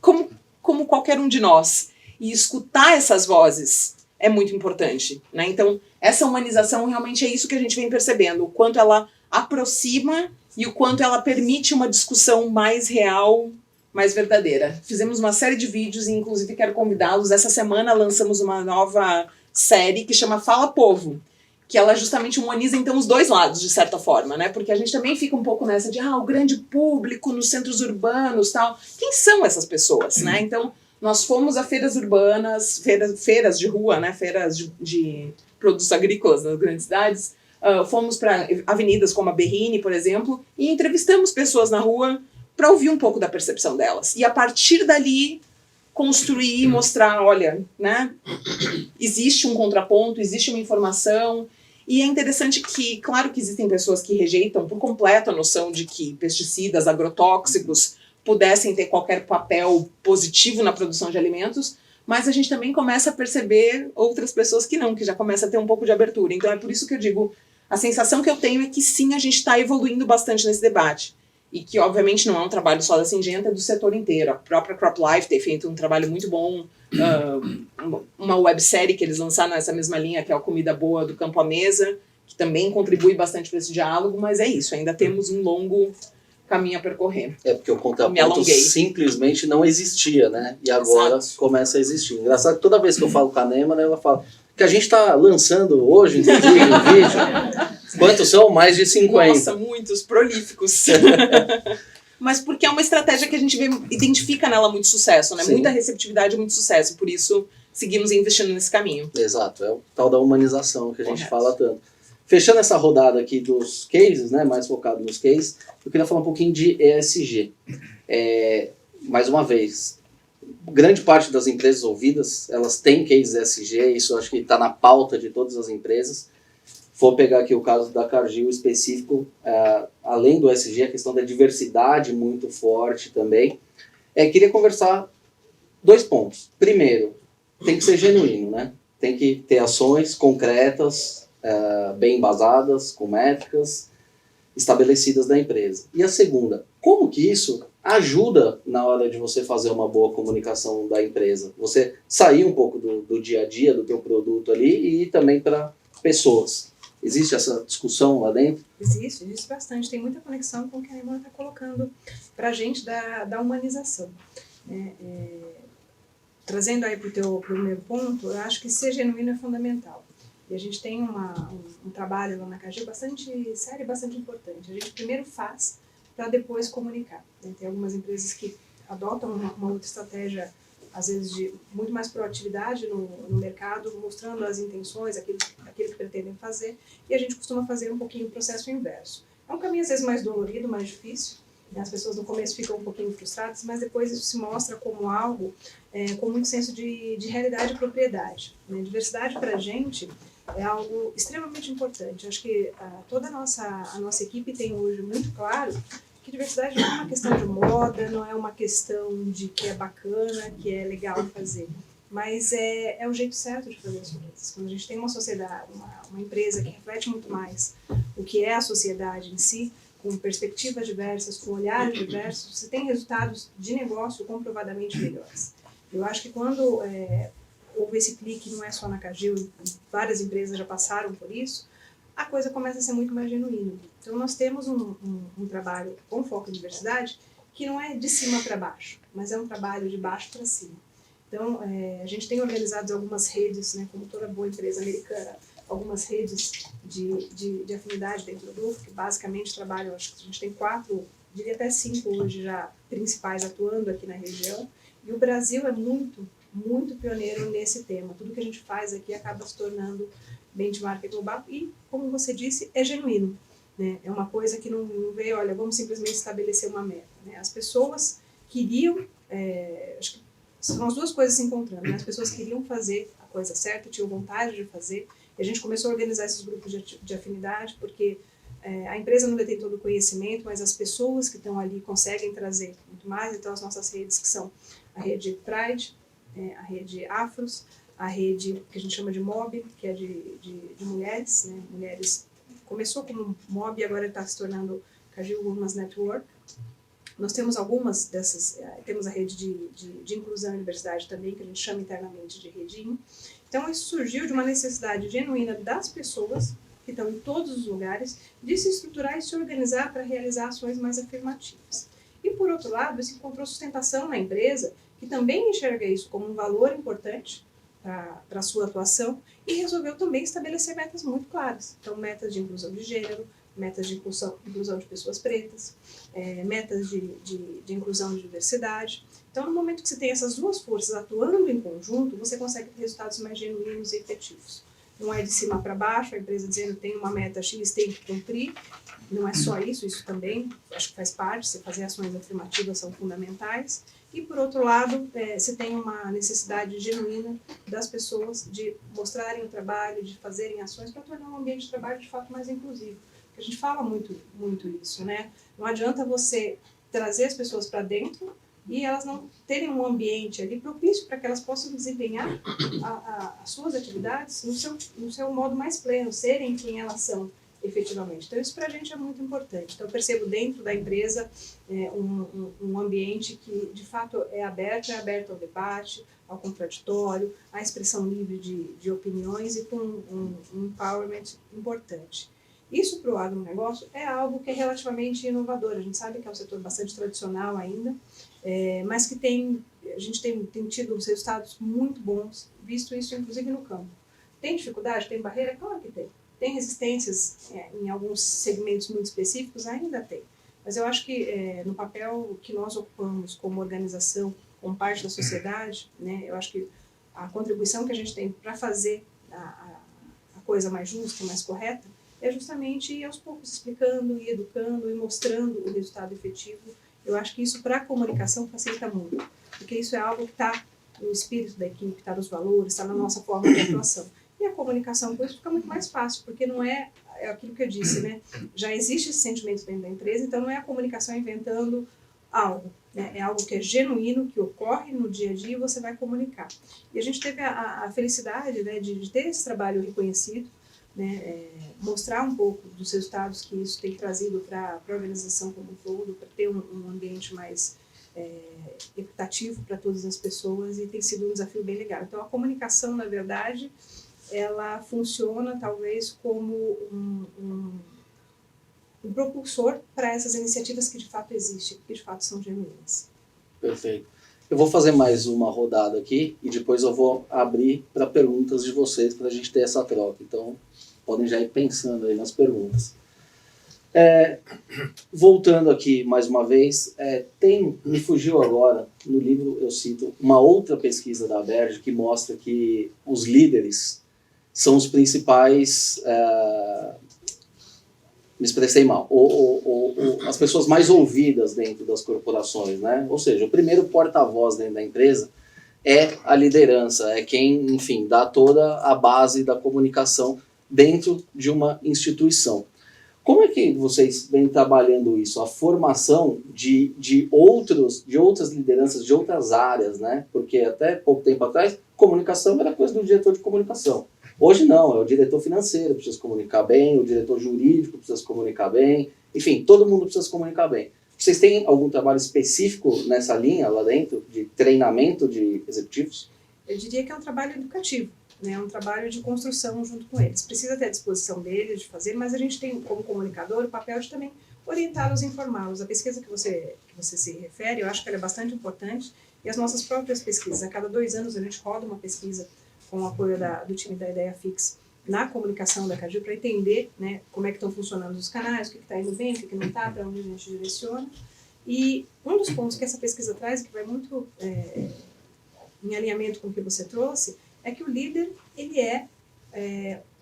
como qualquer um de nós. E escutar essas vozes é muito importante, né? Então, essa humanização realmente é isso que a gente vem percebendo, o quanto ela aproxima e o quanto ela permite uma discussão mais real, mais verdadeira. Fizemos uma série de vídeos e, inclusive, quero convidá-los. Essa semana lançamos uma nova série que chama Fala Povo, que ela justamente humaniza, então, os dois lados, de certa forma, né? Porque a gente também fica um pouco nessa de, o grande público nos centros urbanos, tal. Quem são essas pessoas, né? Então, nós fomos a feiras urbanas, feiras de rua, né? Feiras de produtos agrícolas nas grandes cidades. Fomos para avenidas como a Berrini, por exemplo, e entrevistamos pessoas na rua para ouvir um pouco da percepção delas. E, a partir dali, construir e mostrar, olha, né? Existe um contraponto, existe uma informação. E é interessante que, claro que existem pessoas que rejeitam por completo a noção de que pesticidas, agrotóxicos pudessem ter qualquer papel positivo na produção de alimentos, mas a gente também começa a perceber outras pessoas que não, que já começa a ter um pouco de abertura. Então é por isso que eu digo, a sensação que eu tenho é que sim, a gente está evoluindo bastante nesse debate. E que, obviamente, não é um trabalho só da Syngenta, é do setor inteiro. A própria CropLife tem feito um trabalho muito bom, uma websérie que eles lançaram nessa mesma linha, que é a Comida Boa do Campo à Mesa, que também contribui bastante para esse diálogo, mas é isso, ainda temos um longo caminho a percorrer. Porque o contraponto simplesmente não existia, né? E agora começa a existir. Engraçado que toda vez que eu falo com a Nema, né, ela fala que a gente está lançando hoje, inclusive, um vídeo. Quantos são? Mais de 50. Nossa, muitos, prolíficos. Mas porque é uma estratégia que a gente identifica nela muito sucesso, né? Sim. Muita receptividade e muito sucesso. Por isso, seguimos investindo nesse caminho. Exato, é o tal da humanização que a gente fala tanto. Fechando essa rodada aqui dos cases, né, mais focado nos cases, eu queria falar um pouquinho de ESG. Mais uma vez, grande parte das empresas ouvidas, elas têm cases ESG, isso acho que está na pauta de todas as empresas. For pegar aqui o caso da Cargill específico, além do ESG, a questão da diversidade muito forte também. Queria conversar 2 pontos. Primeiro, tem que ser genuíno, né? Tem que ter ações concretas, bem embasadas, com métricas estabelecidas da empresa. E a segunda, como que isso ajuda na hora de você fazer uma boa comunicação da empresa? Você sair um pouco do dia a dia, do teu produto ali e ir também para pessoas. Existe essa discussão lá dentro? Existe bastante. Tem muita conexão com o que a Emma está colocando para a gente da humanização. Trazendo aí para o meu ponto, eu acho que ser genuíno é fundamental. E a gente tem um trabalho lá na Cargill bastante sério e bastante importante. A gente primeiro faz para depois comunicar. Tem algumas empresas que adotam uma outra estratégia, às vezes de muito mais proatividade no mercado, mostrando as intenções, aquilo que pretendem fazer, e a gente costuma fazer um pouquinho o processo inverso. É um caminho às vezes mais dolorido, mais difícil, né? As pessoas no começo ficam um pouquinho frustradas, mas depois isso se mostra como algo com muito senso de realidade e propriedade. Né? Diversidade para a gente é algo extremamente importante. Acho que toda a nossa equipe tem hoje muito claro que diversidade não é uma questão de moda, não é uma questão de que é bacana, que é legal fazer, mas é o jeito certo de fazer as coisas. Quando a gente tem uma sociedade, uma empresa que reflete muito mais o que é a sociedade em si, com perspectivas diversas, com olhares diversos, você tem resultados de negócio comprovadamente melhores. Eu acho que quando houve esse clique, não é só na Cargill, várias empresas já passaram por isso, a coisa começa a ser muito mais genuína. Então, nós temos um trabalho com foco em diversidade que não é de cima para baixo, mas é um trabalho de baixo para cima. Então, a gente tem organizado algumas redes, né, como toda boa empresa americana, algumas redes de afinidade dentro do grupo, que basicamente trabalham, acho que a gente tem 4, diria até 5 hoje já principais atuando aqui na região, e o Brasil é muito, muito pioneiro nesse tema. Tudo que a gente faz aqui acaba se tornando benchmark global e, como você disse, é genuíno. Né? É uma coisa que não veio, olha, vamos simplesmente estabelecer uma meta. Né? As pessoas queriam, acho que são as duas coisas se encontrando, né? As pessoas queriam fazer a coisa certa, tinham vontade de fazer, e a gente começou a organizar esses grupos de afinidade, porque a empresa não detém todo o conhecimento, mas as pessoas que estão ali conseguem trazer muito mais. Então, as nossas redes, que são a rede Pride, a rede Afros, a rede que a gente chama de MOB, que é de mulheres, né? Mulheres começou como MOB e agora está se tornando Cargill Women's Network. Nós temos algumas dessas, temos a rede de inclusão e diversidade também, que a gente chama internamente de redinho. Então, isso surgiu de uma necessidade genuína das pessoas, que estão em todos os lugares, de se estruturar e se organizar para realizar ações mais afirmativas. E, por outro lado, isso encontrou sustentação na empresa, que também enxerga isso como um valor importante, para a sua atuação e resolveu também estabelecer metas muito claras. Então, metas de inclusão de gênero, metas de inclusão de pessoas pretas, metas de inclusão de diversidade. Então, no momento que você tem essas duas forças atuando em conjunto, você consegue ter resultados mais genuínos e efetivos. Não é de cima para baixo, a empresa dizendo tem uma meta X, tem que cumprir. Não é só isso, isso também acho que faz parte, você fazer ações afirmativas são fundamentais. E, por outro lado, você tem uma necessidade genuína das pessoas de mostrarem o trabalho, de fazerem ações para tornar um ambiente de trabalho de fato mais inclusivo. A gente fala muito isso, né? Não adianta você trazer as pessoas para dentro e elas não terem um ambiente ali propício para que elas possam desempenhar as suas atividades no seu modo mais pleno, serem quem elas são efetivamente. Então, isso para a gente é muito importante. Então, eu percebo dentro da empresa um ambiente que, de fato, é aberto ao debate, ao contraditório, à expressão livre de opiniões e com um empowerment importante. Isso para o agronegócio é algo que é relativamente inovador. A gente sabe que é um setor bastante tradicional ainda, mas que a gente tem tido os resultados muito bons, visto isso inclusive no campo. Tem dificuldade? Tem barreira? Claro que tem. Tem resistências em alguns segmentos muito específicos? Ainda tem. Mas eu acho que no papel que nós ocupamos como organização, como parte da sociedade, né, eu acho que a contribuição que a gente tem para fazer a coisa mais justa, mais correta, é justamente ir aos poucos explicando, e educando, e mostrando o resultado efetivo. Eu acho que isso para a comunicação facilita muito, porque isso é algo que está no espírito da equipe, está nos valores, está na nossa forma de atuação. E a comunicação com isso fica muito mais fácil, porque não é aquilo que eu disse, né? Já existe esse sentimento dentro da empresa, então não é a comunicação inventando algo, né? É algo que é genuíno, que ocorre no dia a dia e você vai comunicar. E a gente teve a felicidade, né, de ter esse trabalho reconhecido, né, mostrar um pouco dos resultados que isso tem trazido para a organização como um todo, para ter um ambiente mais equitativo para todas as pessoas, e tem sido um desafio bem legal. Então, a comunicação, na verdade, ela funciona talvez como um propulsor para essas iniciativas que de fato existem, que de fato são genuínas. Perfeito. Eu vou fazer mais uma rodada aqui e depois eu vou abrir para perguntas de vocês para a gente ter essa troca. Então, podem já ir pensando aí nas perguntas. Voltando aqui mais uma vez, me fugiu agora, no livro eu cito uma outra pesquisa da Aberj que mostra que os líderes são os principais, me expressei mal, as pessoas mais ouvidas dentro das corporações, né? Ou seja, o primeiro porta-voz dentro da empresa é a liderança, é quem, enfim, dá toda a base da comunicação dentro de uma instituição. Como é que vocês vêm trabalhando isso? A formação de outras lideranças, de outras áreas, né? Porque até pouco tempo atrás, comunicação era coisa do diretor de comunicação. Hoje não, é o diretor financeiro que precisa se comunicar bem, o diretor jurídico precisa se comunicar bem, enfim, todo mundo precisa se comunicar bem. Vocês têm algum trabalho específico nessa linha lá dentro, de treinamento de executivos? Eu diria que é um trabalho educativo, né? É um trabalho de construção junto com eles. Precisa ter a disposição deles de fazer, mas a gente tem, como comunicador, o papel de também orientá-los e informá-los. A pesquisa que você se refere, eu acho que ela é bastante importante, e as nossas próprias pesquisas. A cada 2 anos a gente roda uma pesquisa com o apoio do time da Ideia Fix na comunicação da Cargill para entender, né, como é que estão funcionando os canais, o que está indo bem, o que não está, para onde a gente direciona. E um dos pontos que essa pesquisa traz, que vai muito em alinhamento com o que você trouxe, é que o líder ele é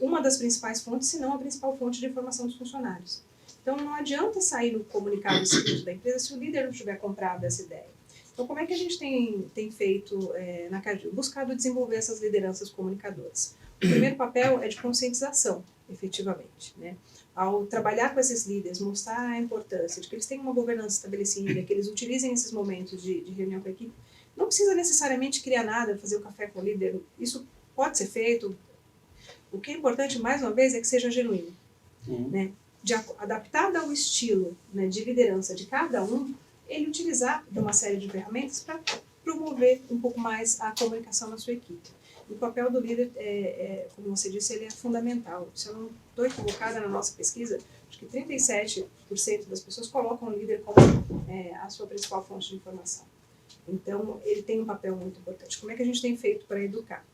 uma das principais fontes, se não a principal fonte de informação dos funcionários. Então, não adianta sair no comunicado seguinte da empresa se o líder não tiver comprado essa ideia. Então, como é que a gente tem feito na Cargill? Buscado desenvolver essas lideranças comunicadoras. O primeiro papel é de conscientização, efetivamente, né? Ao trabalhar com esses líderes, mostrar a importância de que eles tenham uma governança estabelecida, que eles utilizem esses momentos de reunião com a equipe. Não precisa necessariamente criar nada, fazer o café com o líder, isso pode ser feito. O que é importante, mais uma vez, é que seja genuíno, né? Adaptado ao estilo, né, de liderança de cada um, ele utilizar de uma série de ferramentas para promover um pouco mais a comunicação na sua equipe. O papel do líder, como você disse, ele é fundamental. Se eu não estou equivocada na nossa pesquisa, acho que 37% das pessoas colocam o líder como a sua principal fonte de informação. Então, ele tem um papel muito importante. Como é que a gente tem feito para educar?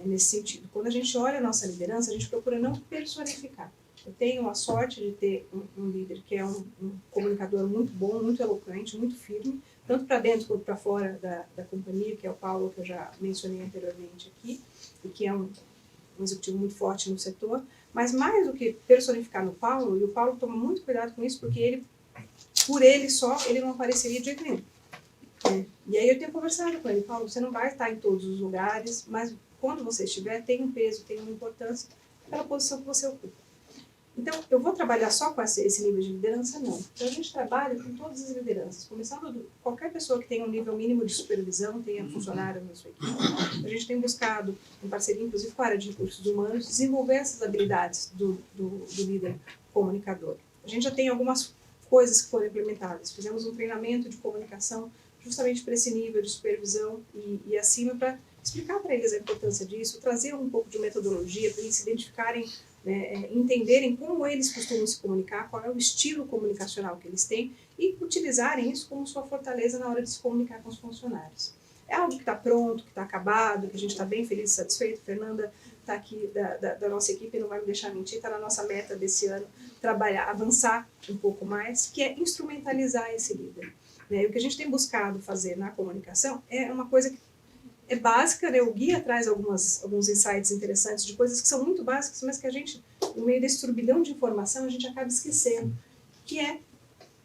nesse sentido. Quando a gente olha a nossa liderança, a gente procura não personificar. Eu tenho a sorte de ter um líder que é um comunicador muito bom, muito eloquente, muito firme, tanto para dentro quanto para fora da companhia, que é o Paulo, que eu já mencionei anteriormente aqui, e que é um executivo muito forte no setor. Mas mais do que personificar no Paulo, e o Paulo toma muito cuidado com isso, porque ele, por ele só, ele não apareceria de jeito nenhum. E aí eu tenho conversado com ele, Paulo, você não vai estar em todos os lugares, mas quando você estiver, tem um peso, tem uma importância pela posição que você ocupa. Então, eu vou trabalhar só com esse nível de liderança? Não. Então, a gente trabalha com todas as lideranças, começando qualquer pessoa que tenha um nível mínimo de supervisão, tenha funcionários na sua equipe. A gente tem buscado, em parceria, inclusive com a área de recursos humanos, desenvolver essas habilidades do líder comunicador. A gente já tem algumas coisas que foram implementadas. Fizemos um treinamento de comunicação justamente para esse nível de supervisão e acima, para explicar para eles a importância disso, trazer um pouco de metodologia para eles se identificarem, entenderem como eles costumam se comunicar, qual é o estilo comunicacional que eles têm e utilizarem isso como sua fortaleza na hora de se comunicar com os funcionários. É algo que está pronto, que está acabado, que a gente está bem feliz e satisfeito. Fernanda está aqui da nossa equipe, não vai me deixar mentir, está na nossa meta desse ano, trabalhar, avançar um pouco mais, que é instrumentalizar esse líder. E o que a gente tem buscado fazer na comunicação é uma coisa que é básica, o guia traz alguns insights interessantes de coisas que são muito básicas, mas que a gente, no meio desse turbilhão de informação, a gente acaba esquecendo, que é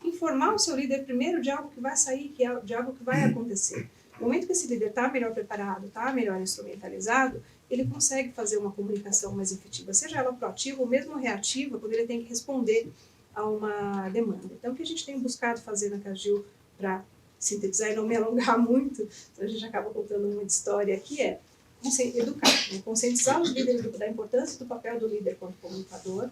informar o seu líder primeiro de algo que vai sair, de algo que vai acontecer. No momento que esse líder está melhor preparado, está melhor instrumentalizado, ele consegue fazer uma comunicação mais efetiva, seja ela proativa ou mesmo reativa, quando ele tem que responder a uma demanda. Então, o que a gente tem buscado fazer na Cargill para sintetizar e não me alongar muito, a gente acaba contando muita história aqui, é educar, conscientizar os líderes da importância do papel do líder como comunicador,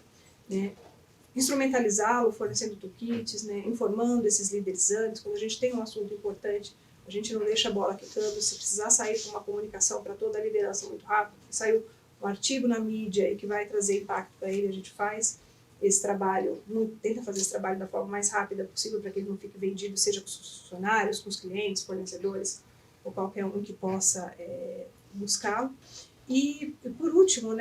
instrumentalizá-lo, fornecendo toolkits, informando esses líderes antes. Quando a gente tem um assunto importante, a gente não deixa a bola quicando. Se precisar sair com uma comunicação para toda a liderança muito rápido, saiu um artigo na mídia e que vai trazer impacto para ele, a gente faz esse trabalho, tenta fazer esse trabalho da forma mais rápida possível para que ele não fique vendido, seja com os funcionários, com os clientes, fornecedores, ou qualquer um que possa buscá-lo. E, por último,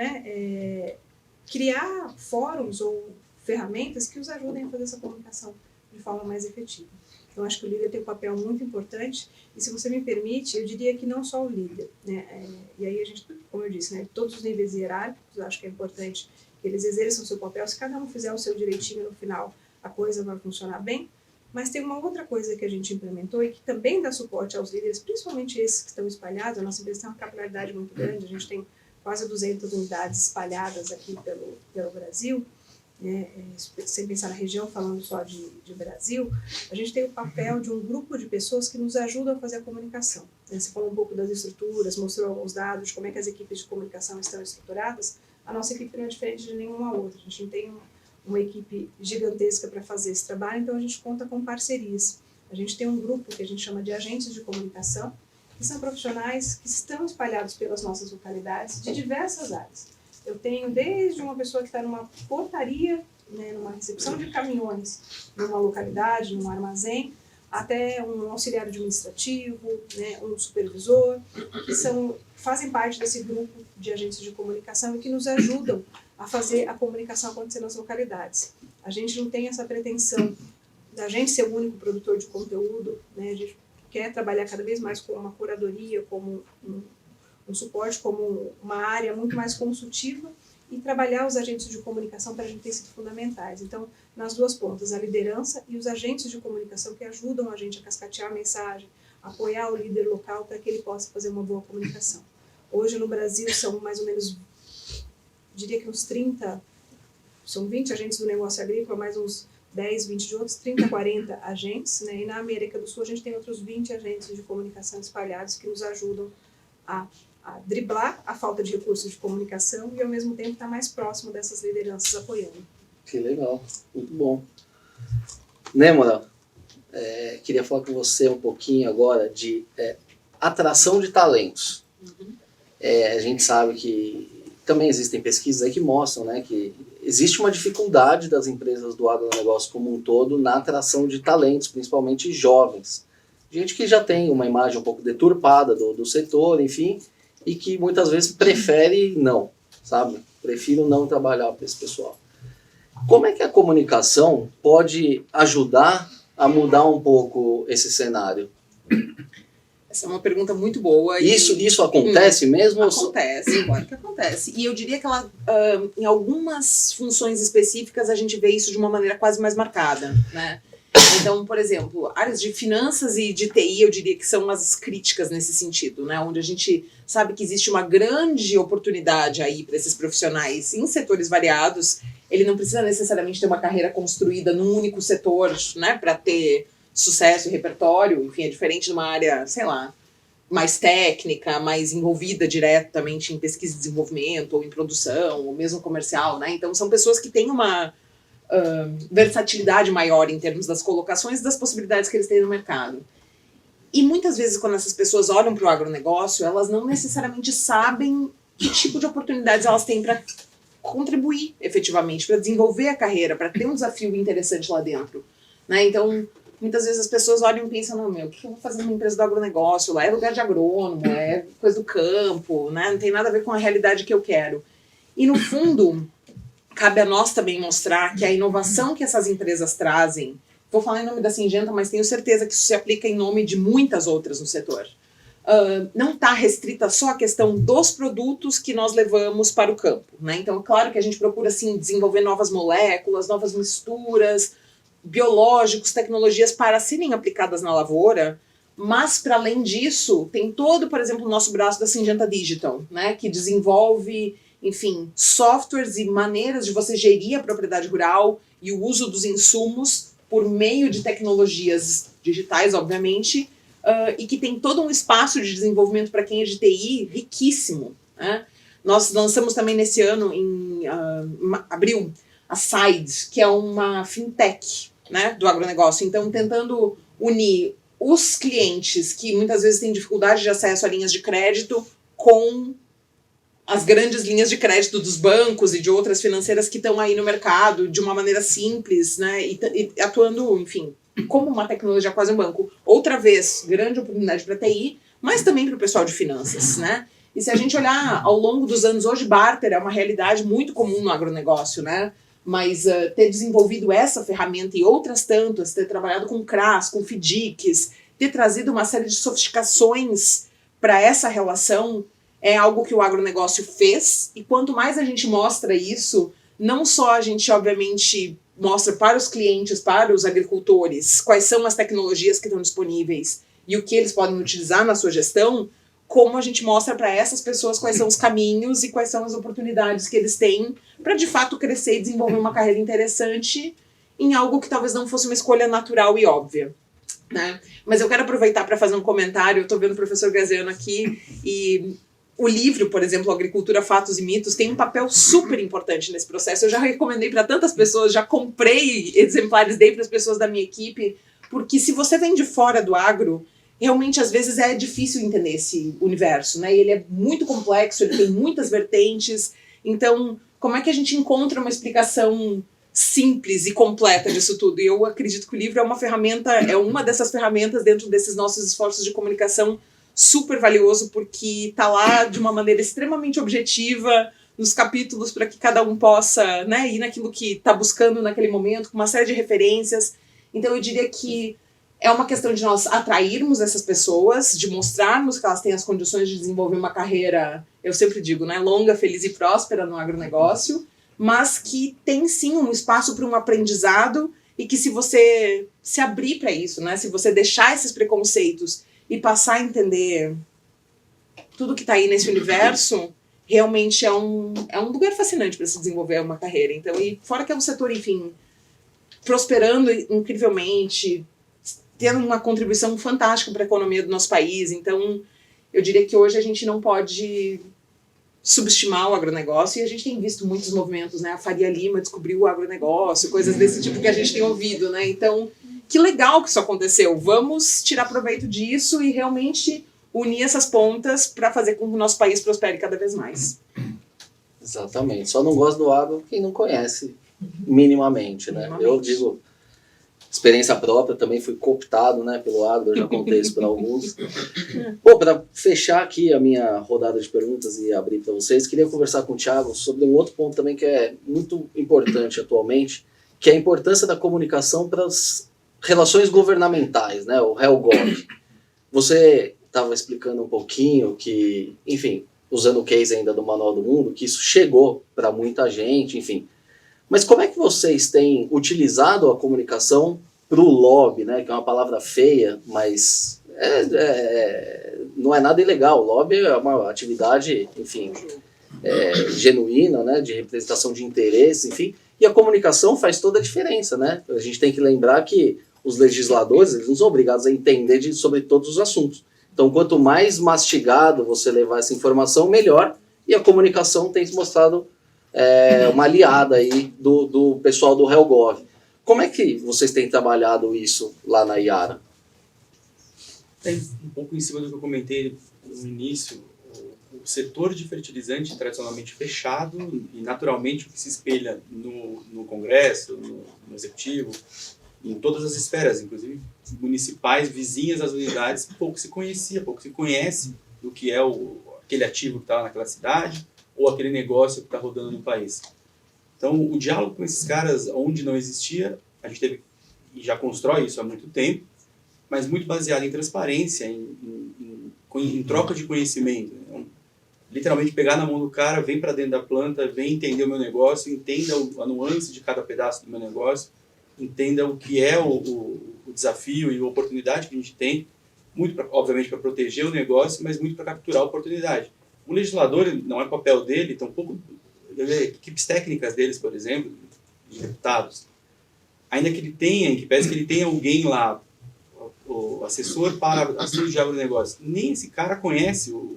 criar fóruns ou ferramentas que os ajudem a fazer essa comunicação de forma mais efetiva. Então, acho que o líder tem um papel muito importante, e se você me permite, eu diria que não só o líder, e aí a gente, como eu disse, todos os níveis hierárquicos, eu acho que é importante que eles exerçam o seu papel. Se cada um fizer o seu direitinho no final, a coisa vai funcionar bem. Mas tem uma outra coisa que a gente implementou e que também dá suporte aos líderes, principalmente esses que estão espalhados. A nossa empresa tem uma capilaridade muito grande, a gente tem quase 200 unidades espalhadas aqui pelo Brasil, sem pensar na região, falando só de Brasil. A gente tem o papel de um grupo de pessoas que nos ajudam a fazer a comunicação. Você falou um pouco das estruturas, mostrou alguns dados de como é que as equipes de comunicação estão estruturadas. A nossa equipe não é diferente de nenhuma outra. A gente não tem uma equipe gigantesca para fazer esse trabalho, então a gente conta com parcerias. A gente tem um grupo que a gente chama de agentes de comunicação, que são profissionais que estão espalhados pelas nossas localidades de diversas áreas. Eu tenho desde uma pessoa que está numa portaria, numa recepção de caminhões, numa localidade, num armazém, até um auxiliar administrativo, um supervisor, que fazem parte desse grupo de agentes de comunicação e que nos ajudam a fazer a comunicação acontecer nas localidades. A gente não tem essa pretensão da gente ser o único produtor de conteúdo, a gente quer trabalhar cada vez mais com uma curadoria, como um suporte, como uma área muito mais consultiva, e trabalhar os agentes de comunicação para a gente ter sido fundamentais. Então, nas duas pontas, a liderança e os agentes de comunicação que ajudam a gente a cascatear a mensagem, apoiar o líder local para que ele possa fazer uma boa comunicação. Hoje no Brasil são mais ou menos, diria que uns 30, são 20 agentes do negócio agrícola, mais uns 10, 20 de outros, 30, 40 agentes, e na América do Sul a gente tem outros 20 agentes de comunicação espalhados que nos ajudam a driblar a falta de recursos de comunicação e ao mesmo tempo estar mais próximo dessas lideranças apoiando. Que legal, muito bom. Nêmora, queria falar com você um pouquinho agora de atração de talentos. A gente sabe que também existem pesquisas aí que mostram, que existe uma dificuldade das empresas do agronegócio como um todo na atração de talentos, principalmente jovens. Gente que já tem uma imagem um pouco deturpada do setor, enfim, e que muitas vezes prefere não, sabe? Prefiro não trabalhar para esse pessoal. Como é que a comunicação pode ajudar a mudar um pouco esse cenário? Essa é uma pergunta muito boa. Isso acontece mesmo? Acontece, claro que acontece. E eu diria que ela, em algumas funções específicas a gente vê isso de uma maneira quase mais marcada, né? Então, por exemplo, áreas de finanças e de TI, eu diria que são as críticas nesse sentido, né? Onde a gente sabe que existe uma grande oportunidade aí para esses profissionais em setores variados. Ele não precisa necessariamente ter uma carreira construída num único setor, né? Para ter sucesso e repertório. Enfim, é diferente de uma área, sei lá, mais técnica, mais envolvida diretamente em pesquisa e desenvolvimento, ou em produção, ou mesmo comercial, né? Então, são pessoas que têm uma versatilidade maior em termos das colocações e das possibilidades que eles têm no mercado. E muitas vezes, quando essas pessoas olham para o agronegócio, elas não necessariamente sabem que tipo de oportunidades elas têm para contribuir efetivamente, para desenvolver a carreira, para ter um desafio interessante lá dentro, né? Então, muitas vezes as pessoas olham e pensam, não, o que eu vou fazer numa empresa do agronegócio? Lá é lugar de agrônomo, é coisa do campo, né? Não tem nada a ver com a realidade que eu quero. E no fundo, cabe a nós também mostrar que a inovação que essas empresas trazem, vou falar em nome da Syngenta, mas tenho certeza que isso se aplica em nome de muitas outras no setor, não está restrita só à questão dos produtos que nós levamos para o campo, né? Então, claro que a gente procura assim, desenvolver novas moléculas, novas misturas, biológicos, tecnologias para serem aplicadas na lavoura, mas para além disso, tem todo, por exemplo, o nosso braço da Syngenta Digital, né? Que desenvolve, enfim, softwares e maneiras de você gerir a propriedade rural e o uso dos insumos por meio de tecnologias digitais, obviamente, e que tem todo um espaço de desenvolvimento para quem é de TI riquíssimo, né? Nós lançamos também nesse ano, em abril, a Side, que é uma fintech, né, do agronegócio. Então, tentando unir os clientes que muitas vezes têm dificuldade de acesso a linhas de crédito com as grandes linhas de crédito dos bancos e de outras financeiras que estão aí no mercado de uma maneira simples, né, e atuando, enfim, como uma tecnologia quase um banco. Outra vez, grande oportunidade para TI, mas também para o pessoal de finanças, né? E se a gente olhar ao longo dos anos, hoje barter é uma realidade muito comum no agronegócio, né? Mas ter desenvolvido essa ferramenta e outras tantas, ter trabalhado com CRAS, com FDICs, ter trazido uma série de sofisticações para essa relação é algo que o agronegócio fez, e quanto mais a gente mostra isso, não só a gente, obviamente, mostra para os clientes, para os agricultores, quais são as tecnologias que estão disponíveis e o que eles podem utilizar na sua gestão, como a gente mostra para essas pessoas quais são os caminhos e quais são as oportunidades que eles têm para, de fato, crescer e desenvolver uma carreira interessante em algo que talvez não fosse uma escolha natural e óbvia, né? Mas eu quero aproveitar para fazer um comentário. Eu estou vendo o professor Graziano aqui, e o livro, por exemplo, Agricultura, Fatos e Mitos, tem um papel super importante nesse processo. Eu já recomendei para tantas pessoas, já comprei exemplares, dei para as pessoas da minha equipe, porque se você vem de fora do agro, realmente às vezes é difícil entender esse universo, né? Ele é muito complexo, ele tem muitas vertentes. Então, como é que a gente encontra uma explicação simples e completa disso tudo? E eu acredito que o livro é uma ferramenta, é uma dessas ferramentas dentro desses nossos esforços de comunicação super valioso, porque está lá de uma maneira extremamente objetiva nos capítulos para que cada um possa, né, ir naquilo que está buscando naquele momento, com uma série de referências. Então eu diria que é uma questão de nós atrairmos essas pessoas, de mostrarmos que elas têm as condições de desenvolver uma carreira, eu sempre digo, né, longa, feliz e próspera no agronegócio, mas que tem sim um espaço para um aprendizado, e que se você se abrir para isso, né, se você deixar esses preconceitos e passar a entender tudo que está aí nesse universo, realmente é um lugar fascinante para se desenvolver uma carreira. Então, e fora que é um setor, enfim, prosperando incrivelmente, tendo uma contribuição fantástica para a economia do nosso país. Então, eu diria que hoje a gente não pode subestimar o agronegócio, e a gente tem visto muitos movimentos, né? A Faria Lima descobriu o agronegócio, coisas desse tipo que a gente tem ouvido, né? Então, que legal que isso aconteceu. Vamos tirar proveito disso e realmente unir essas pontas para fazer com que o nosso país prospere cada vez mais. Exatamente. Só não gosta do agro quem não conhece minimamente, né? Eu digo, experiência própria, também fui cooptado, né, pelo agro, eu já contei isso para alguns. Bom, para fechar aqui a minha rodada de perguntas e abrir para vocês, queria conversar com o Thiago sobre um outro ponto também que é muito importante atualmente, que é a importância da comunicação para as relações governamentais, né, o HelGov. Você estava explicando um pouquinho que, enfim, usando o case ainda do Manual do Mundo, que isso chegou para muita gente, enfim. Mas como é que vocês têm utilizado a comunicação para o lobby, né? Que é uma palavra feia, mas não é nada ilegal. O lobby é uma atividade, enfim, genuína, né? De representação de interesses, enfim. E a comunicação faz toda a diferença, né? A gente tem que lembrar que os legisladores, eles não são obrigados a entender sobre todos os assuntos. Então, quanto mais mastigado você levar essa informação, melhor. E a comunicação tem se mostrado uma aliada aí do pessoal do HelGov. Como é que vocês têm trabalhado isso lá na Yara? Um pouco em cima do que eu comentei no início, o setor de fertilizante tradicionalmente fechado e naturalmente o que se espelha no Congresso, no Executivo, em todas as esferas, inclusive municipais, vizinhas às unidades, pouco se conhece do que é aquele ativo que está naquela cidade ou aquele negócio que está rodando no país. Então, o diálogo com esses caras, onde não existia, a gente teve, e já constrói isso há muito tempo, mas muito baseado em transparência, em troca de conhecimento. Então, literalmente pegar na mão do cara, vem para dentro da planta, vem entender o meu negócio, entenda a nuance de cada pedaço do meu negócio, entenda o que é o desafio e a oportunidade que a gente tem, muito obviamente para proteger o negócio, mas muito para capturar a oportunidade. O legislador não é papel dele, tampouco equipes técnicas deles, por exemplo, de deputados, ainda que ele tenha, que pese que ele tenha alguém lá, o assessor para assuntos de agronegócio, nem esse cara conhece ou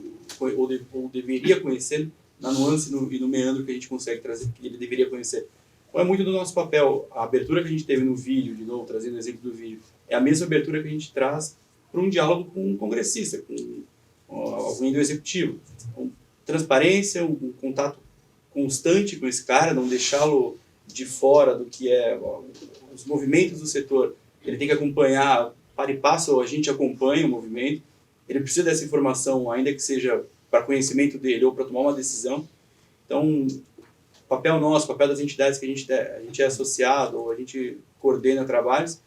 deveria conhecer na nuance e no meandro que a gente consegue trazer, que ele deveria conhecer. Então é muito do nosso papel. A abertura que a gente teve no vídeo, de novo, trazendo o exemplo do vídeo, é a mesma abertura que a gente traz para um diálogo com um congressista, com alguém do executivo. Então, transparência, um contato constante com esse cara, não deixá-lo de fora do que é os movimentos do setor. Ele tem que acompanhar, para e passo, a gente acompanha o movimento. Ele precisa dessa informação, ainda que seja para conhecimento dele ou para tomar uma decisão. Então, papel nosso, papel das entidades que a gente é associado ou a gente coordena trabalhos,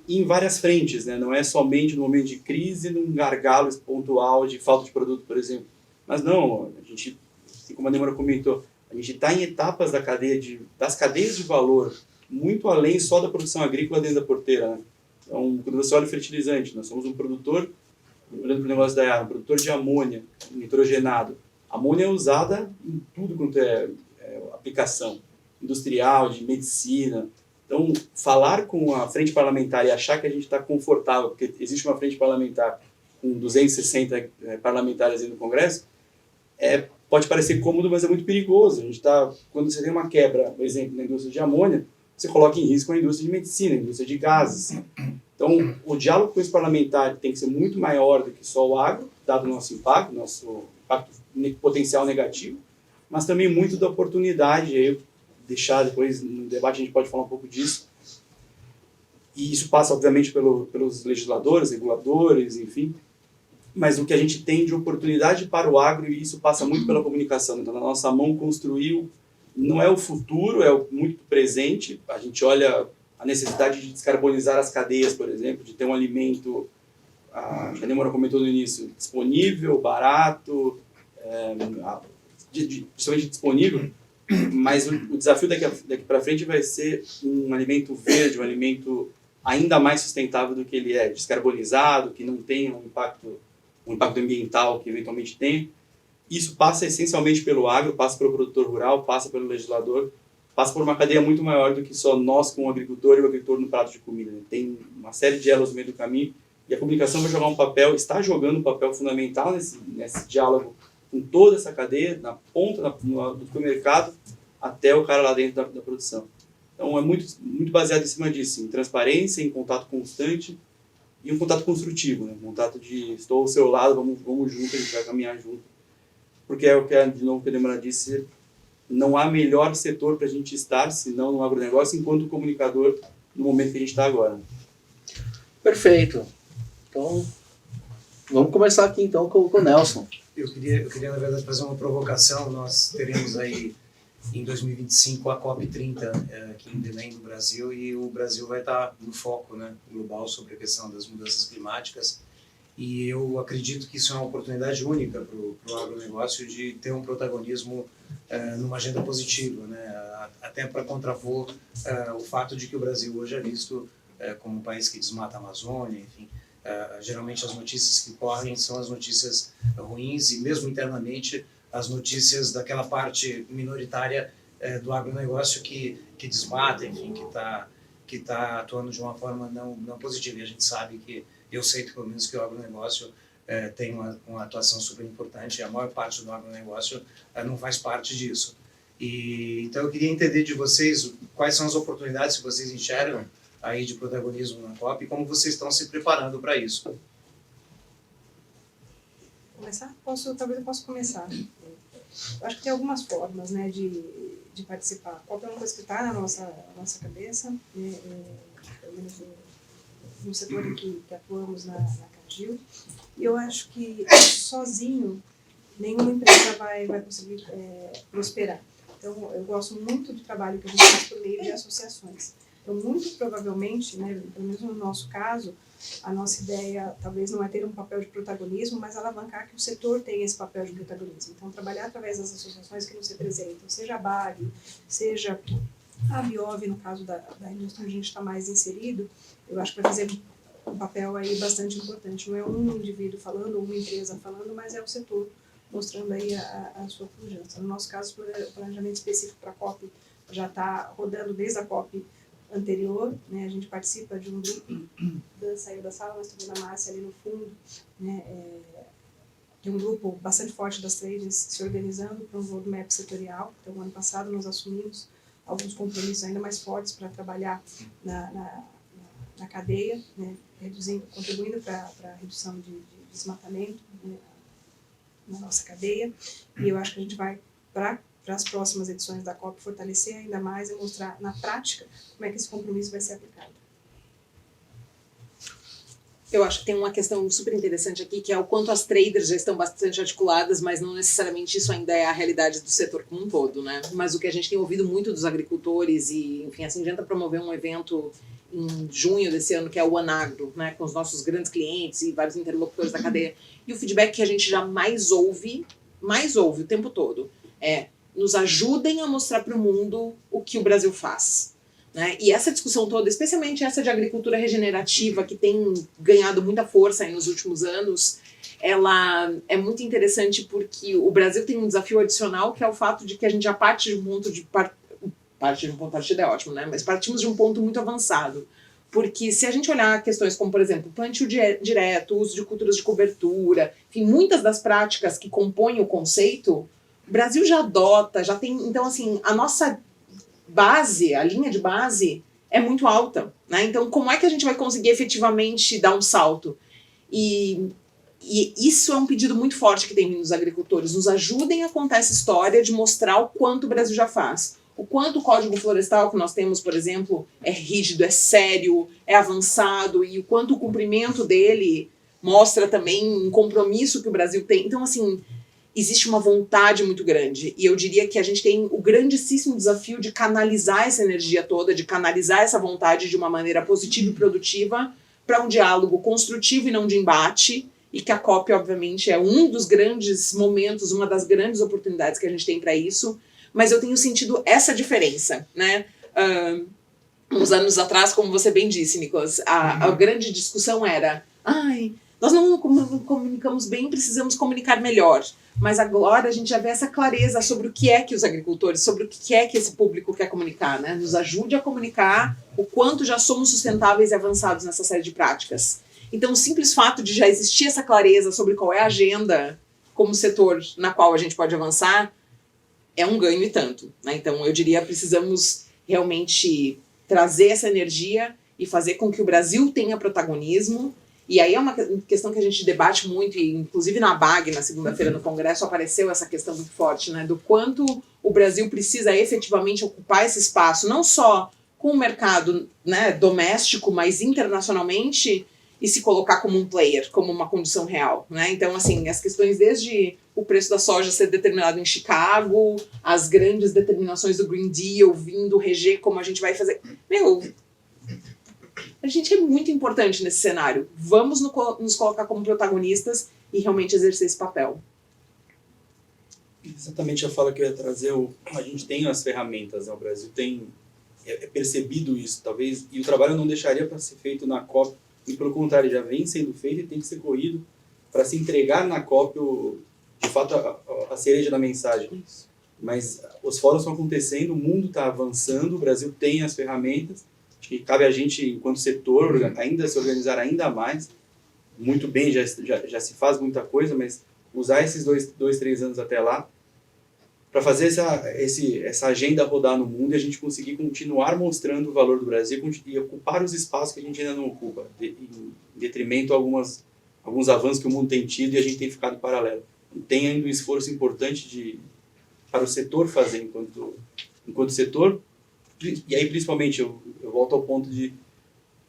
em várias frentes, né? Não é somente no momento de crise, num gargalo pontual de falta de produto, por exemplo. Mas não, a gente, como a Débora comentou, a gente está em etapas das cadeias de valor, muito além só da produção agrícola dentro da porteira, né? Então, quando você olha o fertilizante, nós somos um produtor, olhando para o negócio da Yara, um produtor de amônia, nitrogenado. A amônia é usada em tudo quanto é aplicação industrial, de medicina. Então, falar com a frente parlamentar e achar que a gente está confortável, porque existe uma frente parlamentar com 260 parlamentares aí no Congresso, pode parecer cômodo, mas é muito perigoso. Quando você tem uma quebra, por exemplo, na indústria de amônia, você coloca em risco a indústria de medicina, a indústria de gases. Então, o diálogo com esse parlamentar tem que ser muito maior do que só o agro, dado o nosso impacto potencial negativo, mas também muito da oportunidade. Aí, deixar depois, no debate, a gente pode falar um pouco disso. E isso passa, obviamente, pelos legisladores, reguladores, enfim. Mas o que a gente tem de oportunidade para o agro, e isso passa muito pela comunicação. Então, na nossa mão, construiu, não é o futuro, é muito presente. A gente olha a necessidade de descarbonizar as cadeias, por exemplo, de ter um alimento, a Débora comentou no início, disponível, barato, principalmente disponível, mas o desafio daqui para frente vai ser um alimento verde, um alimento ainda mais sustentável do que ele é, descarbonizado, que não tenha um impacto ambiental que eventualmente tem. Isso passa essencialmente pelo agro, passa pelo produtor rural, passa pelo legislador, passa por uma cadeia muito maior do que só nós com o agricultor e o agricultor no prato de comida. Tem uma série de elos no meio do caminho e a comunicação vai jogar está jogando um papel fundamental nesse diálogo com toda essa cadeia, na ponta do supermercado até o cara lá dentro da produção. Então é muito, muito baseado em cima disso, em transparência, em contato constante e um contato construtivo, né? Um contato de estou ao seu lado, vamos junto, a gente vai caminhar junto. Porque é o que, de novo, que a Débora disse, não há melhor setor para a gente estar, senão no agronegócio, enquanto comunicador no momento que a gente está agora. Perfeito. Então, vamos começar aqui então com o Nelson. Eu queria, na verdade, fazer uma provocação. Nós teremos aí, em 2025, a COP30 aqui em Belém, no Brasil, e o Brasil vai estar no foco, né, global sobre a questão das mudanças climáticas. E eu acredito que isso é uma oportunidade única para o agronegócio de ter um protagonismo numa agenda positiva, né, até para contrapor o fato de que o Brasil hoje é visto como um país que desmata a Amazônia, enfim. Geralmente as notícias que correm são as notícias ruins e mesmo internamente as notícias daquela parte minoritária do agronegócio que desmata, enfim, que tá atuando de uma forma não positiva. E a gente sabe que, eu sei que pelo menos que o agronegócio tem uma atuação super importante e a maior parte do agronegócio não faz parte disso. Então eu queria entender de vocês quais são as oportunidades que vocês enxergam aí de protagonismo na COP e como vocês estão se preparando para isso. Começar? Talvez eu possa começar. Eu acho que tem algumas formas, né, de participar. A COP é uma coisa que está na nossa cabeça, né, pelo menos no setor em que atuamos na Cargill. E eu acho que sozinho nenhuma empresa vai conseguir prosperar. Então, eu gosto muito do trabalho que a gente faz por meio de associações. Então, muito provavelmente, né, pelo menos no nosso caso, a nossa ideia talvez não é ter um papel de protagonismo, mas alavancar que o setor tenha esse papel de protagonismo. Então, trabalhar através das associações que nos representam, seja a BAG, seja a Biov, no caso da indústria onde a gente está mais inserido, eu acho que vai fazer um papel aí bastante importante. Não é um indivíduo falando, uma empresa falando, mas é o setor mostrando aí a sua pujança. No nosso caso, o planejamento específico para a COP já está rodando desde a COP anterior, né? A gente participa de um grupo, Dan saiu da sala, mas também a Márcia ali no fundo, né? Tem um grupo bastante forte das trades se organizando para um roadmap setorial. Então, ano passado nós assumimos alguns compromissos ainda mais fortes para trabalhar na cadeia, né? Contribuindo para a redução de desmatamento, né? Na nossa cadeia. E eu acho que a gente vai para as próximas edições da COP fortalecer ainda mais e mostrar na prática como é que esse compromisso vai ser aplicado. Eu acho que tem uma questão super interessante aqui, que é o quanto as traders já estão bastante articuladas, mas não necessariamente isso ainda é a realidade do setor como um todo, né? Mas o que a gente tem ouvido muito dos agricultores, e enfim, a Syngenta promoveu um evento em junho desse ano, que é o Anagro, né, com os nossos grandes clientes e vários interlocutores da cadeia. E o feedback que a gente já mais ouve o tempo todo, é: nos ajudem a mostrar para o mundo o que o Brasil faz. Né? E essa discussão toda, especialmente essa de agricultura regenerativa, que tem ganhado muita força aí nos últimos anos, ela é muito interessante porque o Brasil tem um desafio adicional, que é o fato de que a gente já parte de um ponto de partida é ótimo, né? Mas partimos de um ponto muito avançado. Porque se a gente olhar questões como, por exemplo, plantio direto, uso de culturas de cobertura, enfim, muitas das práticas que compõem o conceito, o Brasil já adota, já tem. Então, assim, a nossa base, a linha de base é muito alta, né? Então, como é que a gente vai conseguir efetivamente dar um salto? E isso é um pedido muito forte que tem vindo dos agricultores. Nos ajudem a contar essa história de mostrar o quanto o Brasil já faz. O quanto o Código Florestal que nós temos, por exemplo, é rígido, é sério, é avançado, e o quanto o cumprimento dele mostra também um compromisso que o Brasil tem. Então, assim, existe uma vontade muito grande. E eu diria que a gente tem o grandíssimo desafio de canalizar essa energia toda, de canalizar essa vontade de uma maneira positiva e produtiva para um diálogo construtivo e não de embate, e que a COP, obviamente, é um dos grandes momentos, uma das grandes oportunidades que a gente tem para isso. Mas eu tenho sentido essa diferença, né? Uns anos atrás, como você bem disse, Nicolas, a grande discussão era: nós não comunicamos bem, precisamos comunicar melhor. Mas agora a gente já vê essa clareza sobre o que é que os agricultores, sobre o que é que esse público quer comunicar, né? Nos ajude a comunicar o quanto já somos sustentáveis e avançados nessa série de práticas. Então, o simples fato de já existir essa clareza sobre qual é a agenda como setor na qual a gente pode avançar é um ganho e tanto, né? Então, eu diria, precisamos realmente trazer essa energia e fazer com que o Brasil tenha protagonismo. E aí é uma questão que a gente debate muito, e inclusive na BAG, na segunda-feira no Congresso, apareceu essa questão muito forte, né? Do quanto o Brasil precisa efetivamente ocupar esse espaço, não só com o mercado, né, doméstico, mas internacionalmente, e se colocar como um player, como uma condição real, né? Então, assim, as questões desde o preço da soja ser determinado em Chicago, as grandes determinações do Green Deal vindo reger como a gente vai fazer. Meu, a gente é muito importante nesse cenário. Vamos nos colocar como protagonistas e realmente exercer esse papel. Exatamente a fala que eu ia trazer. A gente tem as ferramentas, né? O Brasil tem percebido isso, talvez, e o trabalho não deixaria para ser feito na COP, e pelo contrário, já vem sendo feito e tem que ser corrido para se entregar na COP, de fato, a cereja da mensagem. Mas os fóruns estão acontecendo, o mundo está avançando, o Brasil tem as ferramentas, acho que cabe a gente, enquanto setor, ainda se organizar ainda mais. Muito bem, já se faz muita coisa, mas usar esses 3 anos até lá para fazer essa agenda rodar no mundo e a gente conseguir continuar mostrando o valor do Brasil e ocupar os espaços que a gente ainda não ocupa, em detrimento a alguns avanços que o mundo tem tido e a gente tem ficado em paralelo. Tem ainda um esforço importante para o setor fazer enquanto setor, e aí principalmente eu volto ao ponto de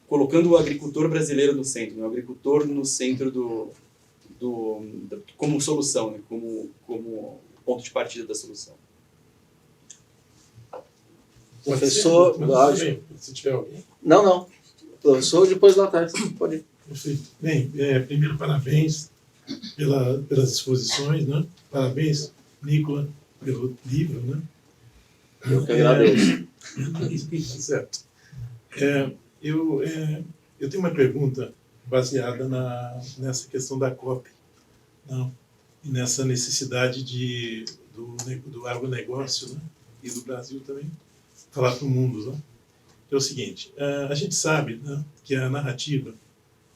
colocando o agricultor brasileiro no centro, né? O agricultor no centro como solução, né? como ponto de partida da solução. Professor, se tiver alguém. Não. Professor, depois lá atrás. Pode ir. Perfeito. Bem, primeiro, parabéns pelas exposições, né? Parabéns, Nicola, pelo livro, né? Eu que agradeço. Certo. Eu tenho uma pergunta baseada nessa questão da COP, né? E nessa necessidade do agronegócio, né? E do Brasil também, falar para o mundo. Né? É o seguinte, a gente sabe, né, que a narrativa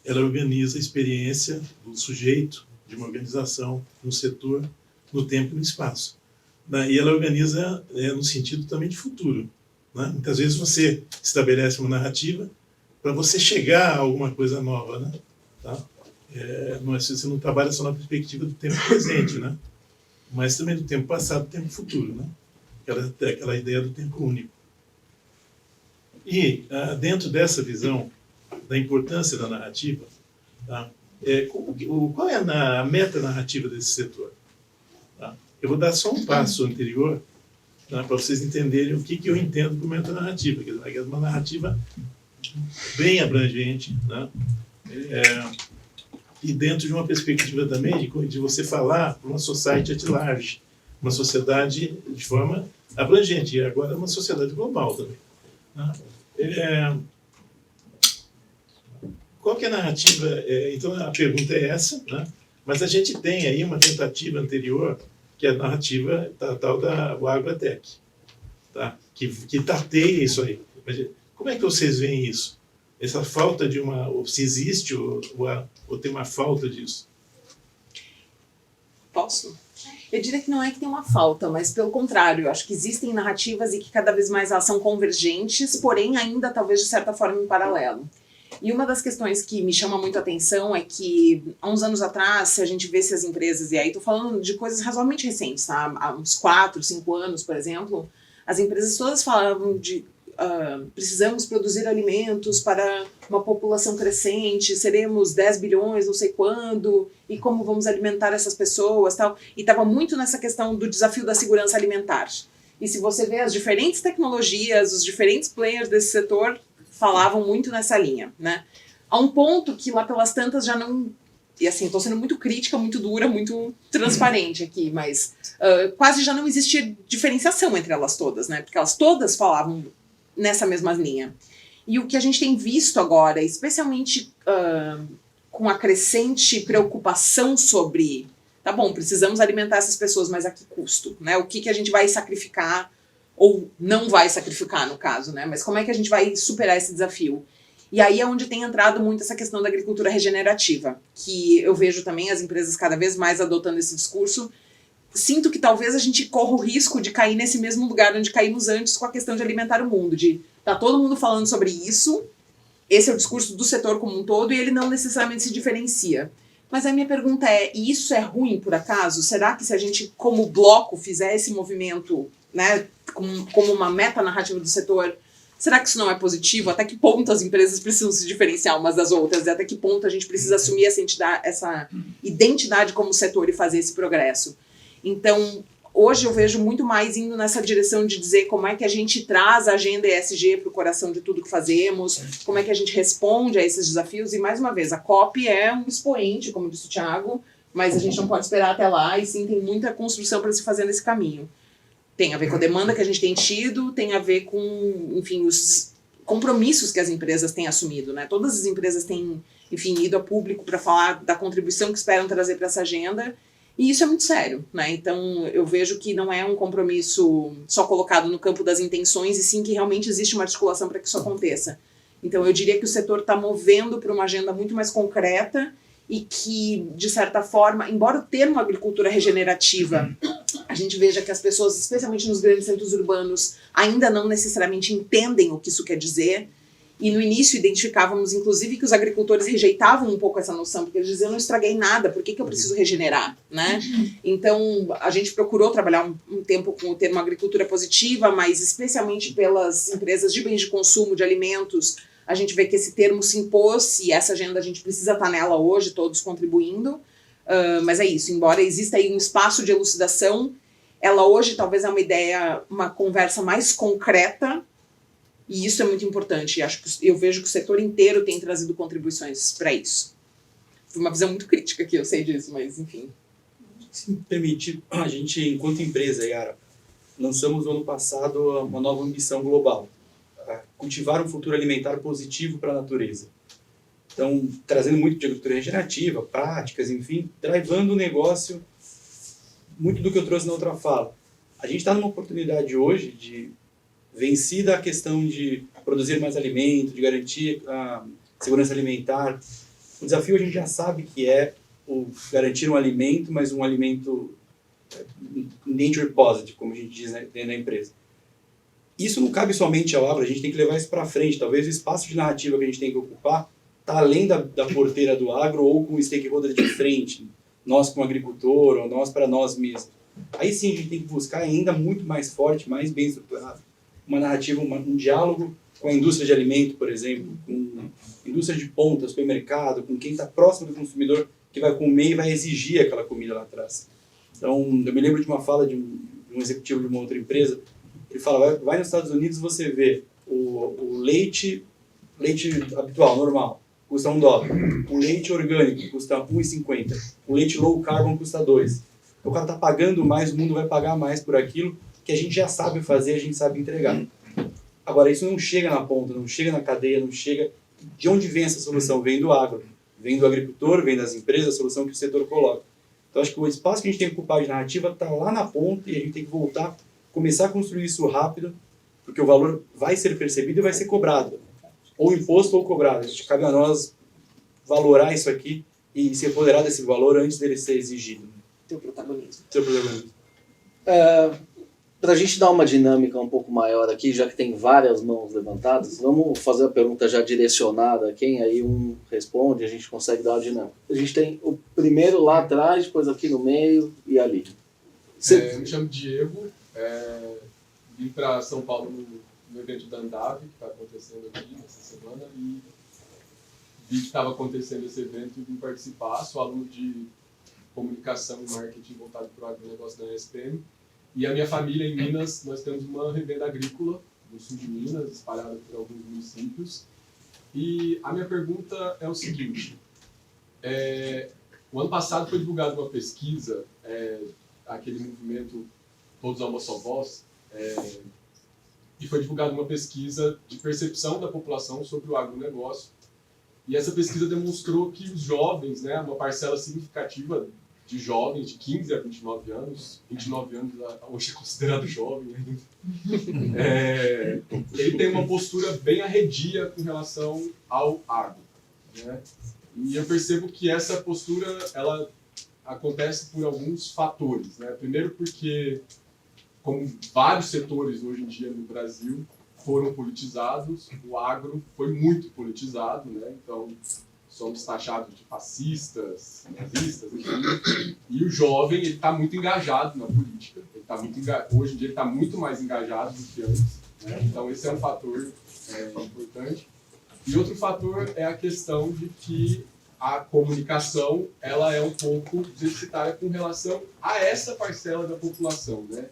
ela organiza a experiência do sujeito de uma organização no setor, no tempo e no espaço. Né? E ela organiza no sentido também de futuro. Né? Muitas vezes você estabelece uma narrativa para você chegar a alguma coisa nova. Né? Tá? Você não trabalha só na perspectiva do tempo presente, né? Mas também do tempo passado, do tempo futuro. Né? Aquela ideia do tempo único. E dentro dessa visão da importância da narrativa, tá? Qual é a meta-narrativa desse setor? Tá? Eu vou dar só um passo anterior, tá? Para vocês entenderem o que eu entendo por meta-narrativa. É uma narrativa bem abrangente, né? E dentro de uma perspectiva também de você falar para uma society at large, uma sociedade de forma abrangente, e agora uma sociedade global também. Né? Qual que é a narrativa? Então a pergunta é essa, né? Mas a gente tem aí uma tentativa anterior, que é a narrativa tal da Agrotech, tá? que tateia isso aí. Como é que vocês veem isso? Essa falta de se existe ou tem uma falta disso? Posso? Eu diria que não é que tem uma falta, mas pelo contrário, eu acho que existem narrativas e que cada vez mais elas são convergentes, porém ainda talvez de certa forma em paralelo. E uma das questões que me chama muito a atenção é que há uns anos atrás, se a gente vê as empresas, e aí estou falando de coisas razoavelmente recentes, tá? Há uns 4, 5 anos, por exemplo, as empresas todas falavam de precisamos produzir alimentos para uma população crescente, seremos 10 bilhões, não sei quando, e como vamos alimentar essas pessoas, tal. E estava muito nessa questão do desafio da segurança alimentar. E se você vê as diferentes tecnologias, os diferentes players desse setor falavam muito nessa linha, né? A um ponto que lá pelas tantas já não... E assim, estou sendo muito crítica, muito dura, muito transparente aqui, mas quase já não existia diferenciação entre elas todas, né? Porque elas todas falavam nessa mesma linha. E o que a gente tem visto agora, especialmente com a crescente preocupação sobre, tá bom, precisamos alimentar essas pessoas, mas a que custo? Né? O que a gente vai sacrificar ou não vai sacrificar, no caso, né? Mas como é que a gente vai superar esse desafio? E aí é onde tem entrado muito essa questão da agricultura regenerativa, que eu vejo também as empresas cada vez mais adotando esse discurso. Sinto que talvez a gente corra o risco de cair nesse mesmo lugar onde caímos antes com a questão de alimentar o mundo, de tá todo mundo falando sobre isso, esse é o discurso do setor como um todo e ele não necessariamente se diferencia. Mas a minha pergunta e isso é ruim por acaso? Será que se a gente como bloco fizer esse movimento, né, como uma meta narrativa do setor, Será que isso não é positivo? Até que ponto as empresas precisam se diferenciar umas das outras? E até que ponto a gente precisa assumir essa identidade como setor e fazer esse progresso? Então, hoje eu vejo muito mais indo nessa direção de dizer como é que a gente traz a agenda ESG para o coração de tudo que fazemos, como é que a gente responde a esses desafios. E, mais uma vez, a COP é um expoente, como disse o Thiago, mas a gente não pode esperar até lá, e sim, tem muita construção para se fazer nesse caminho. Tem a ver com a demanda que a gente tem tido, tem a ver com, enfim, os compromissos que as empresas têm assumido, né? Todas as empresas têm, enfim, ido a público para falar da contribuição que esperam trazer para essa agenda, e isso é muito sério, né? Então, eu vejo que não é um compromisso só colocado no campo das intenções, e sim que realmente existe uma articulação para que isso aconteça. Então, eu diria que o setor está movendo para uma agenda muito mais concreta e que, de certa forma, embora o termo agricultura regenerativa, a gente veja que as pessoas, especialmente nos grandes centros urbanos, ainda não necessariamente entendem o que isso quer dizer. E no início identificávamos, inclusive, que os agricultores rejeitavam um pouco essa noção, porque eles diziam, eu não estraguei nada, por que eu preciso regenerar? Né? Então, a gente procurou trabalhar um tempo com o termo agricultura positiva, mas especialmente pelas empresas de bens de consumo, de alimentos, a gente vê que esse termo se impôs e essa agenda a gente precisa estar nela hoje, todos contribuindo. Mas é isso, embora exista aí um espaço de elucidação, ela hoje talvez é uma ideia, uma conversa mais concreta, e isso é muito importante. Eu vejo que o setor inteiro tem trazido contribuições para isso. Foi uma visão muito crítica aqui, eu sei disso, mas enfim. Se me permitir, a gente, enquanto empresa, Yara, lançamos no ano passado uma nova ambição global. Cultivar um futuro alimentar positivo para a natureza. Então, trazendo muito de agricultura regenerativa, práticas, enfim, drivando o negócio, muito do que eu trouxe na outra fala. A gente está numa oportunidade hoje de, vencida a questão de produzir mais alimento, de garantir a segurança alimentar, o desafio a gente já sabe que é o garantir um alimento, mas um alimento nature positive, como a gente diz dentro da empresa. Isso não cabe somente ao agro, a gente tem que levar isso para frente. Talvez o espaço de narrativa que a gente tem que ocupar está além da porteira do agro ou com o stakeholder de frente, nós como agricultor ou nós para nós mesmos. Aí sim a gente tem que buscar ainda muito mais forte, mais bem estruturado, uma narrativa, um diálogo com a indústria de alimento, por exemplo, com a indústria de ponta, supermercado, com quem está próximo do consumidor que vai comer e vai exigir aquela comida lá atrás. Então, eu me lembro de uma fala de um executivo de uma outra empresa. Ele fala, vai nos Estados Unidos, você vê o leite habitual, normal, custa $1. O leite orgânico custa R$1,50. O leite low carbon custa $2. Então, o cara está pagando mais, o mundo vai pagar mais por aquilo que a gente já sabe fazer, a gente sabe entregar. Agora, isso não chega na ponta, não chega na cadeia, não chega... De onde vem essa solução? Vem do agro, vem do agricultor, vem das empresas, a solução que o setor coloca. Então, acho que o espaço que a gente tem que ocupar de narrativa está lá na ponta e a gente tem que voltar, começar a construir isso rápido, porque o valor vai ser percebido e vai ser cobrado. Ou imposto ou cobrado. Cabe a nós valorar isso aqui e se apoderar desse valor antes dele ser exigido. Teu protagonismo. Para a gente dar uma dinâmica um pouco maior aqui, já que tem várias mãos levantadas, vamos fazer a pergunta já direcionada a quem, aí um responde, a gente consegue dar uma dinâmica. A gente tem o primeiro lá atrás, depois aqui no meio e ali. Eu me chamo Diego, vim para São Paulo no evento da Andave, que está acontecendo aqui nessa semana, e vi que estava acontecendo esse evento e vim participar. Sou aluno de comunicação e marketing voltado para o agronegócio da ESPM. E a minha família em Minas, nós temos uma revenda agrícola no sul de Minas, espalhada por alguns municípios. E a minha pergunta é o seguinte, o ano passado foi divulgada uma pesquisa, aquele movimento Todos a uma só voz, e foi divulgada uma pesquisa de percepção da população sobre o agronegócio. E essa pesquisa demonstrou que os jovens, né, uma parcela significativa de jovens de 15 a 29 anos, 29 anos hoje é considerado jovem ainda, ele tem uma postura bem arredia com relação ao agro, né? E eu percebo que essa postura ela acontece por alguns fatores, né? Primeiro porque, como vários setores hoje em dia no Brasil foram politizados, o agro foi muito politizado, né? Então somos taxados de fascistas, nazistas, enfim. E o jovem ele está muito engajado na política. Ele tá muito hoje em dia ele está muito mais engajado do que antes. né? Então esse é um fator importante. E outro fator é a questão de que a comunicação ela é um pouco deficitária com relação a essa parcela da população, né?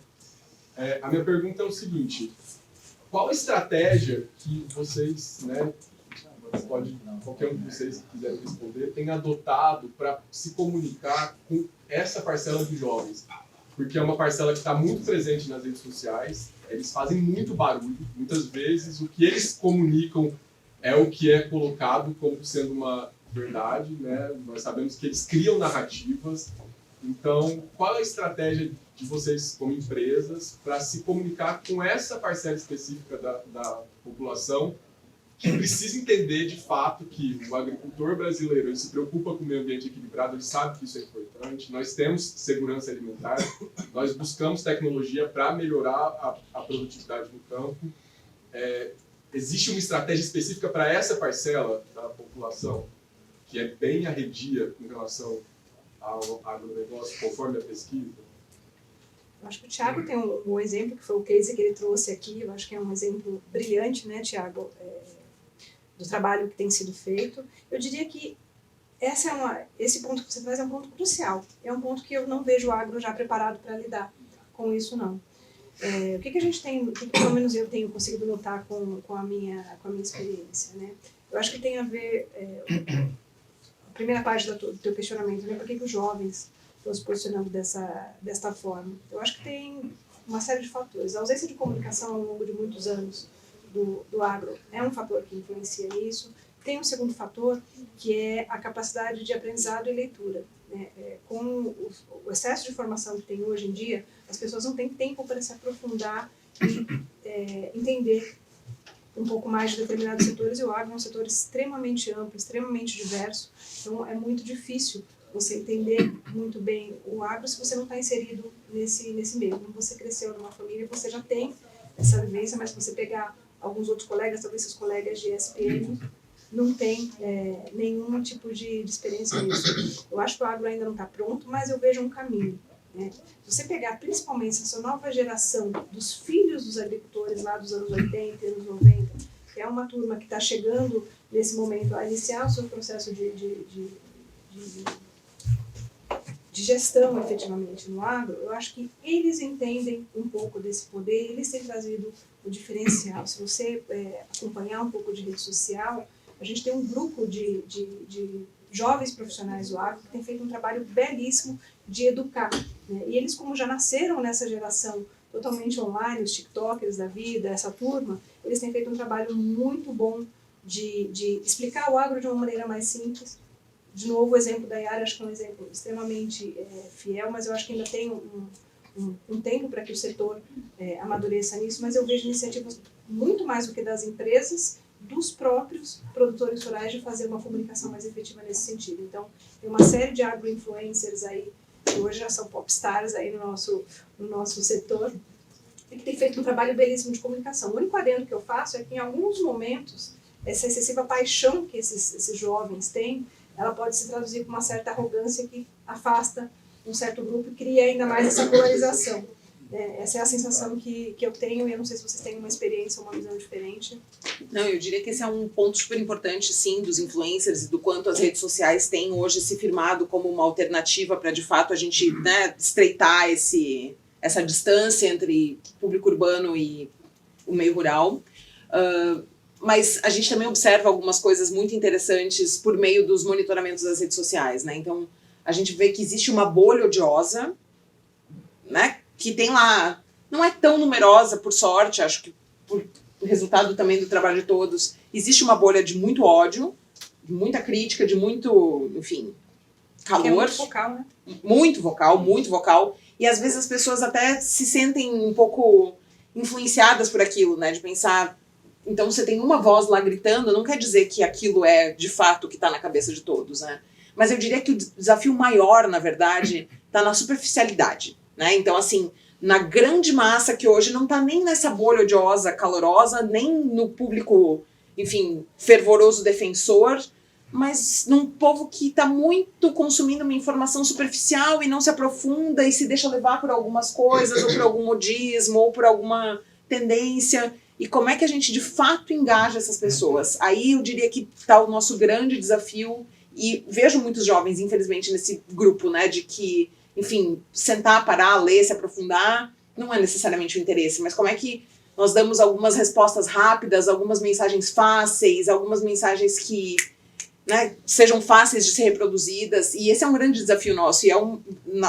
A minha pergunta é o seguinte: qual a estratégia que vocês, né, qualquer um de vocês que quiser responder, tem adotado para se comunicar com essa parcela de jovens? Porque é uma parcela que está muito presente nas redes sociais, eles fazem muito barulho, muitas vezes o que eles comunicam é o que é colocado como sendo uma verdade, né? Nós sabemos que eles criam narrativas. Então, qual é a estratégia de vocês como empresas para se comunicar com essa parcela específica da população que precisa entender de fato que o agricultor brasileiro ele se preocupa com o meio ambiente equilibrado, ele sabe que isso é importante, nós temos segurança alimentar, nós buscamos tecnologia para melhorar a produtividade no campo. Existe uma estratégia específica para essa parcela da população que é bem arredia em relação ao agronegócio, conforme a pesquisa? Eu acho que o Thiago tem um bom exemplo, que foi o case que ele trouxe aqui. Eu acho que é um exemplo brilhante, né, Thiago, do trabalho que tem sido feito. Eu diria que esse ponto que você traz é um ponto crucial. É um ponto que eu não vejo o agro já preparado para lidar com isso, não. O que a gente tem, o que pelo menos eu tenho conseguido notar com a minha experiência, né? Eu acho que tem a ver, a primeira parte do teu questionamento, né? Por que os jovens estão se posicionando desta forma? Eu acho que tem uma série de fatores. A ausência de comunicação ao longo de muitos anos do agro é um fator que influencia isso. Tem um segundo fator, que é a capacidade de aprendizado e leitura. Com o excesso de informação que tem hoje em dia, as pessoas não têm tempo para se aprofundar e entender um pouco mais de determinados setores, e o agro é um setor extremamente amplo, extremamente diverso, então é muito difícil você entender muito bem o agro se você não está inserido nesse meio. Quando você cresceu numa família, você já tem essa vivência, mas se você pegar alguns outros colegas, talvez seus colegas de ESPM, não tem nenhum tipo de experiência nisso. Eu acho que o agro ainda não está pronto, mas eu vejo um caminho. Se você pegar principalmente essa nova geração dos filhos dos agricultores lá dos anos 80, anos 90, que é uma turma que está chegando nesse momento a iniciar o seu processo de gestão efetivamente no agro, eu acho que eles entendem um pouco desse poder, eles têm trazido o diferencial. Se você acompanhar um pouco de rede social, a gente tem um grupo de jovens profissionais do agro que tem feito um trabalho belíssimo de educar, né? E eles, como já nasceram nessa geração totalmente online, os tiktokers da vida, essa turma, eles têm feito um trabalho muito bom de explicar o agro de uma maneira mais simples. De novo, o exemplo da Yara, acho que é um exemplo extremamente fiel, mas eu acho que ainda tem um tempo para que o setor amadureça nisso, mas eu vejo iniciativas muito mais do que das empresas, dos próprios produtores rurais, de fazer uma comunicação mais efetiva nesse sentido. Então, tem uma série de agro-influencers aí, que hoje já são popstars aí no nosso setor, e que tem feito um trabalho belíssimo de comunicação. O único adendo que eu faço é que, em alguns momentos, essa excessiva paixão que esses jovens têm, ela pode se traduzir com uma certa arrogância que afasta um certo grupo e cria ainda mais essa polarização. Essa é a sensação que eu tenho, e eu não sei se vocês têm uma experiência ou uma visão diferente. Não, eu diria que esse é um ponto super importante, sim, dos influencers e do quanto as redes sociais têm hoje se firmado como uma alternativa para, de fato, a gente, né, estreitar essa distância entre público urbano e o meio rural. Mas a gente também observa algumas coisas muito interessantes por meio dos monitoramentos das redes sociais, né? Então, a gente vê que existe uma bolha odiosa, né? Que tem lá, não é tão numerosa, por sorte, acho que por resultado também do trabalho de todos, existe uma bolha de muito ódio, de muita crítica, de muito, enfim, calor. Que é muito vocal, né? Muito vocal. E às vezes as pessoas até se sentem um pouco influenciadas por aquilo, né? De pensar, então você tem uma voz lá gritando, não quer dizer que aquilo é de fato o que está na cabeça de todos, né? Mas eu diria que o desafio maior, na verdade, está na superficialidade, né? Então, assim, na grande massa que hoje não está nem nessa bolha odiosa, calorosa, nem no público, enfim, fervoroso defensor, mas num povo que está muito consumindo uma informação superficial e não se aprofunda e se deixa levar por algumas coisas, ou por algum modismo, ou por alguma tendência. e como é que a gente de fato engaja essas pessoas. Aí eu diria que está o nosso grande desafio, e vejo muitos jovens, infelizmente, nesse grupo, né, de que, enfim, sentar, parar, ler, se aprofundar, não é necessariamente o interesse, mas como é que nós damos algumas respostas rápidas, algumas mensagens fáceis, algumas mensagens que, né, sejam fáceis de ser reproduzidas, e esse é um grande desafio nosso, e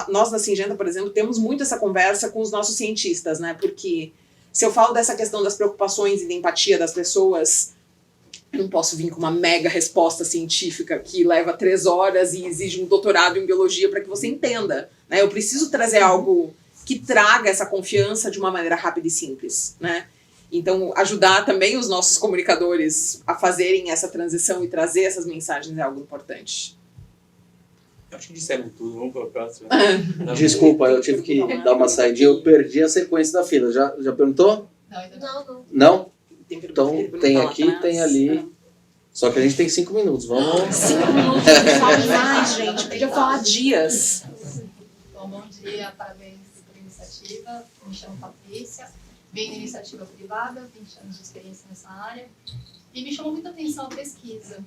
nós na Syngenta, por exemplo, temos muito essa conversa com os nossos cientistas, né, porque se eu falo dessa questão das preocupações e da empatia das pessoas, eu não posso vir com uma mega resposta científica que leva 3 horas e exige um doutorado em biologia para que você entenda, né, eu preciso trazer algo que traga essa confiança de uma maneira rápida e simples, né? Então, ajudar também os nossos comunicadores a fazerem essa transição e trazer essas mensagens é algo importante. Eu acho que disseram tudo, vamos para a próxima. Desculpa, eu tive que dar uma saidinha, eu perdi a sequência da fila. Já perguntou? Não, ainda não. Não? Então, tem aqui, tem ali. Só que a gente tem 5 minutos, vamos... 5 minutos, não fala demais, gente. Podia falar dias. Bom dia, parabéns pela iniciativa. Me chamo Patrícia, venho de iniciativa privada, 20 anos de experiência nessa área. E me chamou muita atenção a pesquisa,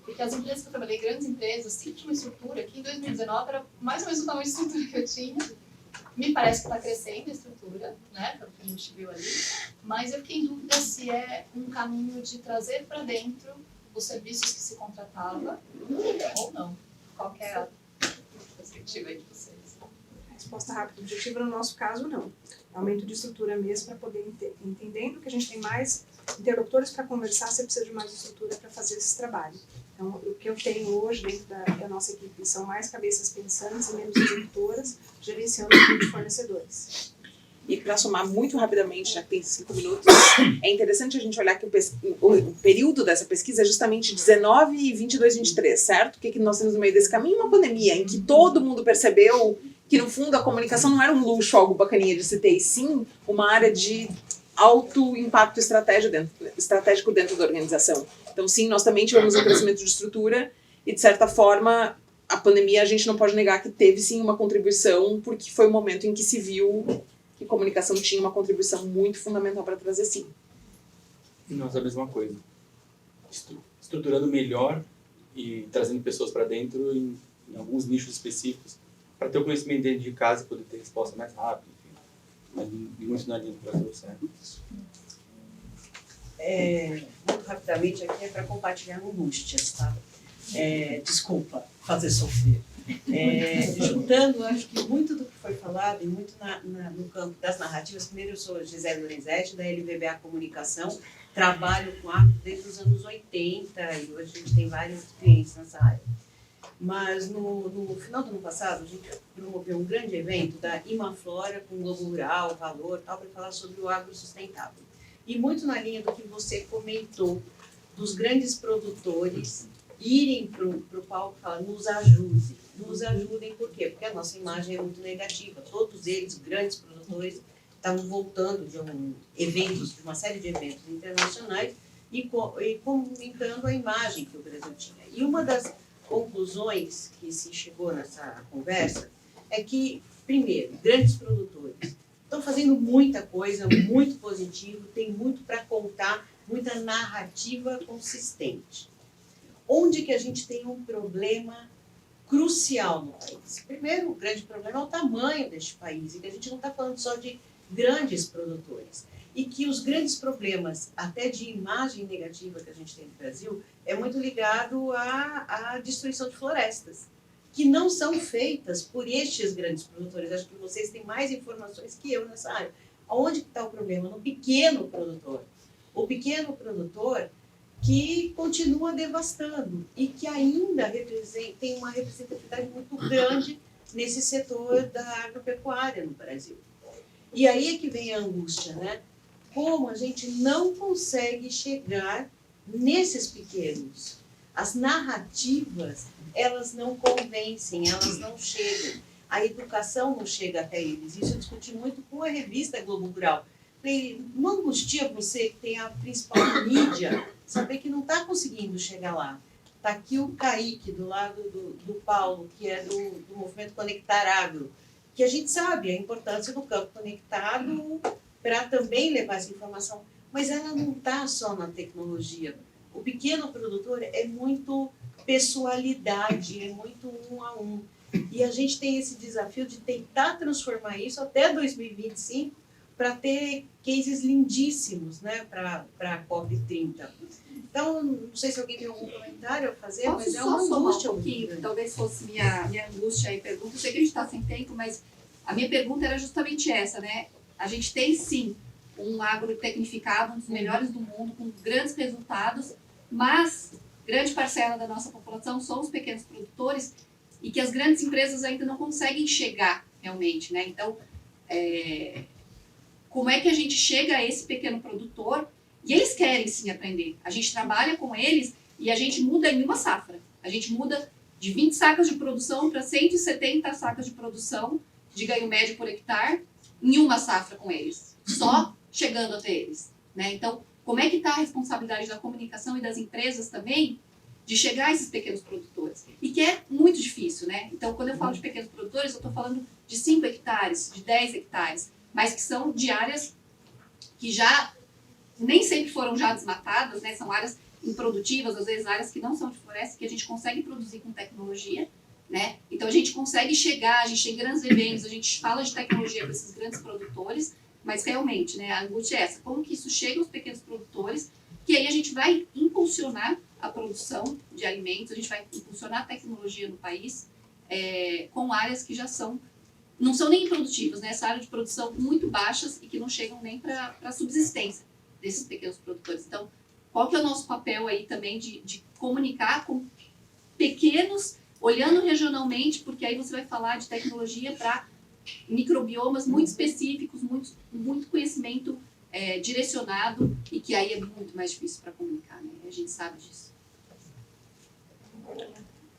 porque as empresas que eu trabalhei, grandes empresas, sempre tinha uma estrutura que em 2019 era mais ou menos o tamanho de estrutura que eu tinha. Me parece que está crescendo a estrutura, né, pelo que a gente viu ali, mas eu fiquei em dúvida se é um caminho de trazer para dentro os serviços que se contratava ou não. Qual que é a perspectiva aí de vocês? Resposta rápida, objetiva no nosso caso, não. É aumento de estrutura mesmo para poder entendendo que a gente tem mais interlocutores para conversar, você precisa de mais estrutura para fazer esse trabalho. Então, o que eu tenho hoje dentro da nossa equipe são mais cabeças pensantes e menos executoras, gerenciando o grupo de fornecedores. E para somar muito rapidamente, já que tem 5 minutos, é interessante a gente olhar que o período dessa pesquisa é justamente 19 e 22, 23, certo? O que nós temos no meio desse caminho? Uma pandemia em que todo mundo percebeu que, no fundo, a comunicação não era um luxo, algo bacaninha de se ter, e sim uma área de alto impacto estratégico dentro da organização. Então, sim, nós também tivemos um crescimento de estrutura e, de certa forma, a pandemia a gente não pode negar que teve, sim, uma contribuição, porque foi o momento em que se viu que a comunicação tinha uma contribuição muito fundamental para trazer, sim. E nós a mesma coisa. Estruturando melhor e trazendo pessoas para dentro em alguns nichos específicos, para ter o conhecimento dentro de casa e poder ter resposta mais rápida, enfim. Mas muito na linha do Brasil, certo? Muito rapidamente aqui é para compartilhar angústias, tá? Desculpa fazer sofrer. Juntando, acho que muito do que foi falado e muito no campo das narrativas. Primeiro, eu sou Gisele Lorenzetti, da LVBA Comunicação, trabalho com a desde os anos 80 e hoje a gente tem vários clientes nessa área. Mas no final do ano passado, a gente promoveu um grande evento da Imaflora com o Globo Rural, Valor, tal, para falar sobre o agro sustentável. E muito na linha do que você comentou, dos grandes produtores irem para o palco e falar, nos ajudem, por quê? Porque a nossa imagem é muito negativa. Todos eles, grandes produtores, estavam voltando de de uma série de eventos internacionais e comentando a imagem que o Brasil tinha. E uma das conclusões que se chegou nessa conversa é que, primeiro, grandes produtores estão fazendo muita coisa, muito positivo, tem muito para contar, muita narrativa consistente. Onde que a gente tem um problema crucial no país? Primeiro, o grande problema é o tamanho deste país, e que a gente não está falando só de grandes produtores. E que os grandes problemas, até de imagem negativa que a gente tem no Brasil, é muito ligado à destruição de florestas, que não são feitas por estes grandes produtores. Acho que vocês têm mais informações que eu nessa área. Onde está o problema? No pequeno produtor. O pequeno produtor que continua devastando e que ainda tem uma representatividade muito grande nesse setor da agropecuária no Brasil. E aí é que vem a angústia, né? Como a gente não consegue chegar nesses pequenos. As narrativas, elas não convencem, elas não chegam. A educação não chega até eles. Isso eu discuti muito com a revista Globo Rural. Falei, não angustia você que tem a principal mídia, saber que não está conseguindo chegar lá. Está aqui o Kaique, do lado do Paulo, que é do movimento Conectar Agro, que a gente sabe a importância do campo conectado para também levar essa informação. mas ela não está só na tecnologia. O pequeno produtor é muito pessoalidade, é muito um a um. E a gente tem esse desafio de tentar transformar isso até 2025 para ter cases lindíssimos, né, para a COP30. Então, não sei se alguém tem algum comentário a fazer, Posso mas é só uma somar angústia um pouquinho, muito que talvez fosse minha angústia e pergunta. Eu sei que a gente está sem tempo, mas a minha pergunta era justamente essa, né? A gente tem, sim, um agrotecnificado, um dos melhores do mundo, com grandes resultados, mas grande parcela da nossa população são os pequenos produtores e que as grandes empresas ainda não conseguem chegar realmente, né? Então, como é que a gente chega a esse pequeno produtor? E eles querem sim aprender. A gente trabalha com eles e a gente muda em uma safra. A gente muda de 20 sacas de produção para 170 sacas de produção de ganho médio por hectare em uma safra com eles, só chegando até eles, né? Então, como é que está a responsabilidade da comunicação e das empresas também de chegar a esses pequenos produtores? E que é muito difícil, né? Então, quando eu falo de pequenos produtores, eu estou falando de 5 hectares, de 10 hectares, mas que são de áreas que já nem sempre foram já desmatadas, né? São áreas improdutivas, às vezes áreas que não são de floresta, que a gente consegue produzir com tecnologia, né? Então a gente consegue chegar, a gente tem grandes eventos, a gente fala de tecnologia para esses grandes produtores, mas realmente, né, a angústia é essa, como que isso chega aos pequenos produtores, que aí a gente vai impulsionar a produção de alimentos, a gente vai impulsionar a tecnologia no país, com áreas que já não são nem improdutivas, né? Essa área de produção muito baixas e que não chegam nem para a subsistência desses pequenos produtores. Então, qual que é o nosso papel aí também de comunicar com pequenos, olhando regionalmente, porque aí você vai falar de tecnologia para microbiomas muito específicos, muito conhecimento direcionado, e que aí é muito mais difícil para comunicar, né? A gente sabe disso.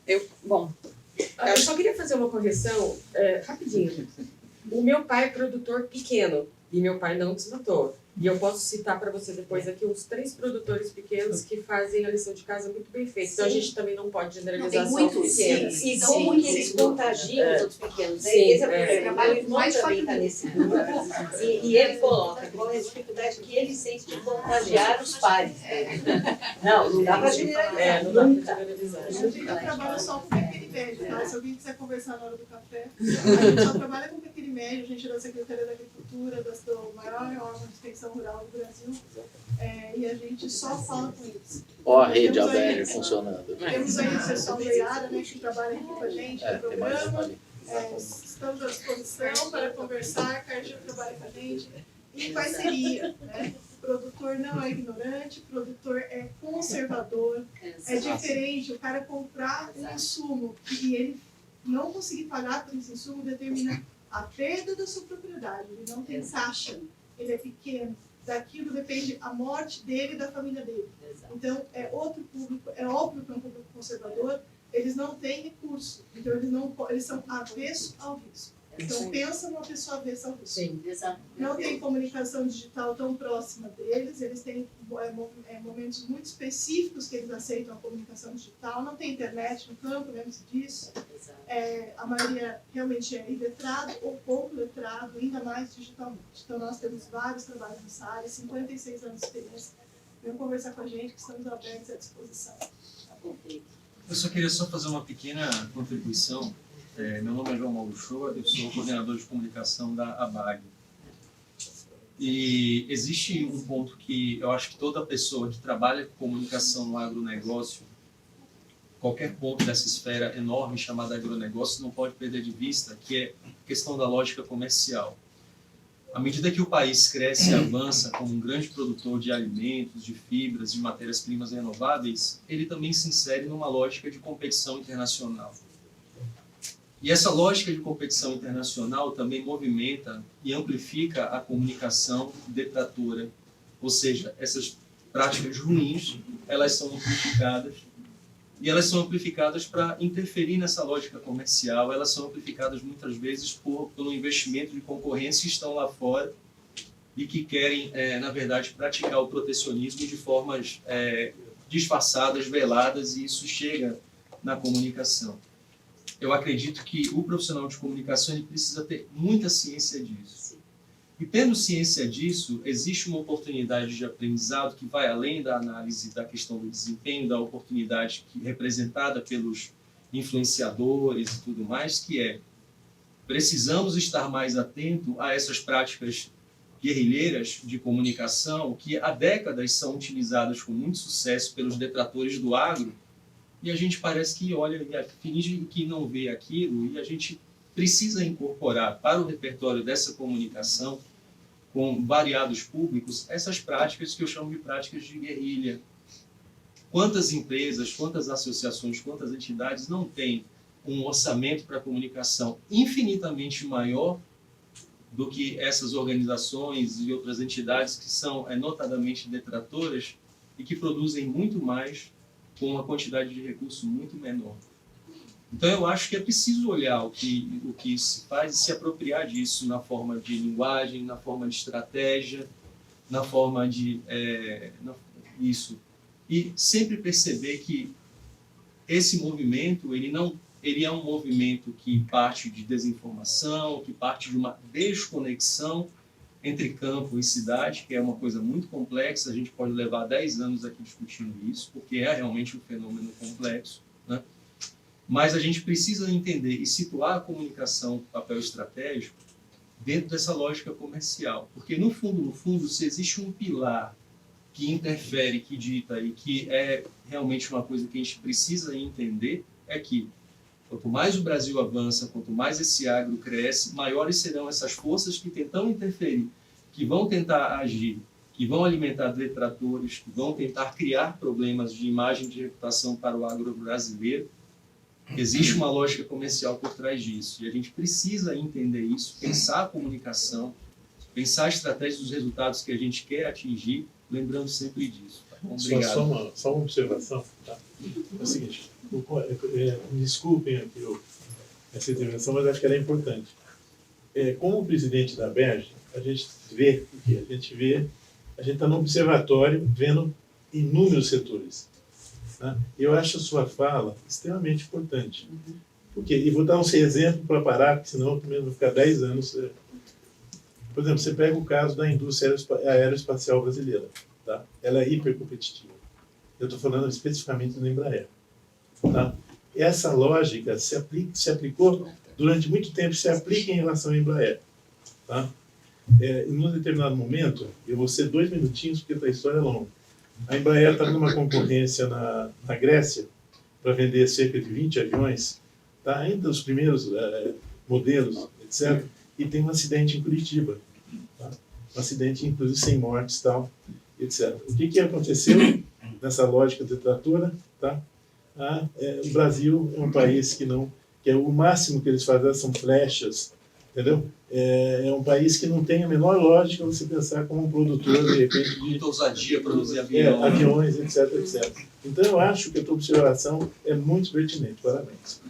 Eu só queria fazer uma correção rapidinho. O meu pai é produtor pequeno e meu pai não desmatou. E eu posso citar para você depois aqui uns 3 produtores pequenos que fazem a lição de casa muito bem feita. Então a gente também não pode generalizar só os pequenos. E como que eles contagiam os outros pequenos. Esse é o problema. Meu irmão também está nesse grupo. E ele coloca qual é a dificuldade que ele sente de contagiar os pares. Não dá para generalizar. Não dá para generalizar. A gente trabalha só com pequeno e médio, tá? Se alguém quiser conversar na hora do café, a gente só trabalha com pequeno e médio, a gente é da Secretaria da Agricultura, do maior órgão de extensão rural do Brasil, e a gente só fala com eles. Ó a rede ABL funcionando. Temos aí o pessoal da Iara, né, que trabalha aqui com a gente no programa. Estamos à disposição para conversar, Cargill trabalha com a gente. E parceria, né? O produtor não é ignorante, o produtor é conservador, é diferente. O cara comprar um insumo e ele não conseguir pagar por esse insumo determina a perda da sua propriedade. Ele não tem caixa, ele é pequeno. Daquilo depende a morte dele e da família dele. Então, é outro público, é óbvio que é um público conservador, eles não têm recurso, então eles são avessos ao risco. Então, pensa numa pessoa avessa ao risco. Sim, exato. Não tem comunicação digital tão próxima deles, eles têm momentos muito específicos que eles aceitam a comunicação digital, não tem internet no campo, lembre-se disso. A maioria realmente é iletrado ou pouco letrado, ainda mais digitalmente. Então, nós temos vários trabalhos nessa área, 56 anos de experiência. Venham conversar com a gente, que estamos abertos à disposição. Eu só queria fazer uma pequena contribuição. Meu nome é João Mauro Shoa, eu sou coordenador de comunicação da ABAG. E existe um ponto que eu acho que toda pessoa que trabalha com comunicação no agronegócio, qualquer ponto dessa esfera enorme chamada agronegócio, não pode perder de vista, que é a questão da lógica comercial. À medida que o país cresce e avança como um grande produtor de alimentos, de fibras, de matérias-primas renováveis, ele também se insere numa lógica de competição internacional. E essa lógica de competição internacional também movimenta e amplifica a comunicação detratora, ou seja, essas práticas ruins, elas são amplificadas, e elas são amplificadas para interferir nessa lógica comercial, elas são amplificadas muitas vezes pelo investimento de concorrentes que estão lá fora e que querem, na verdade, praticar o protecionismo de formas disfarçadas, veladas, e isso chega na comunicação. Eu acredito que o profissional de comunicação ele precisa ter muita ciência disso. E tendo ciência disso, existe uma oportunidade de aprendizado que vai além da análise da questão do desempenho, da oportunidade representada pelos influenciadores e tudo mais, que é precisamos estar mais atentos a essas práticas guerrilheiras de comunicação que há décadas são utilizadas com muito sucesso pelos detratores do agro, e a gente parece que olha e finge que não vê aquilo, e a gente precisa incorporar para o repertório dessa comunicação com variados públicos essas práticas que eu chamo de práticas de guerrilha. Quantas empresas, quantas associações, quantas entidades não têm um orçamento para comunicação infinitamente maior do que essas organizações e outras entidades que são notadamente detratoras e que produzem muito mais com uma quantidade de recurso muito menor. Então eu acho que é preciso olhar o que se faz e se apropriar disso na forma de linguagem, na forma de estratégia, na forma de isso. E sempre perceber que esse movimento, ele é um movimento que parte de desinformação, que parte de uma desconexão entre campo e cidade, que é uma coisa muito complexa. A gente pode levar 10 anos aqui discutindo isso, porque é realmente um fenômeno complexo, né? Mas a gente precisa entender e situar a comunicação, papel estratégico, dentro dessa lógica comercial. Porque, no fundo, se existe um pilar que interfere, que dita e que é realmente uma coisa que a gente precisa entender, é que quanto mais o Brasil avança, quanto mais esse agro cresce, maiores serão essas forças que tentam interferir, que vão tentar agir, que vão alimentar detratores, que vão tentar criar problemas de imagem e de reputação para o agro brasileiro. Existe uma lógica comercial por trás disso, e a gente precisa entender isso, pensar a comunicação, pensar a estratégia dos resultados que a gente quer atingir, lembrando sempre disso. Tá bom? Obrigado. Só uma observação. Tá? É o seguinte, me desculpem aqui essa intervenção, mas acho que ela é importante. Como presidente da Aberj, a gente vê o quê? A gente está no observatório vendo inúmeros setores. Tá? Eu acho a sua fala extremamente importante. Por quê? E vou dar um exemplo para parar, porque senão eu também vou ficar 10 anos. Por exemplo, você pega o caso da indústria aeroespacial brasileira. Tá? Ela é hipercompetitiva. Eu estou falando especificamente da Embraer. Tá? Essa lógica se aplicou durante muito tempo, se aplica em relação à Embraer. Tá? Em um determinado momento, eu vou ser 2 minutinhos, porque a história é longa. A Embraer estava numa concorrência na Grécia para vender cerca de 20 aviões, tá? Ainda os primeiros modelos, etc. E tem um acidente em Curitiba. Tá? Um acidente, inclusive, sem mortes, tal, etc. O que aconteceu nessa lógica detratora? Tá? O Brasil é um país que o máximo que eles fazem são flechas, entendeu? É um país que não tem a menor lógica você pensar como um produtor, de repente, de muita ousadia produzir aviões, etc, etc. Então, eu acho que a tua observação é muito pertinente. Parabéns.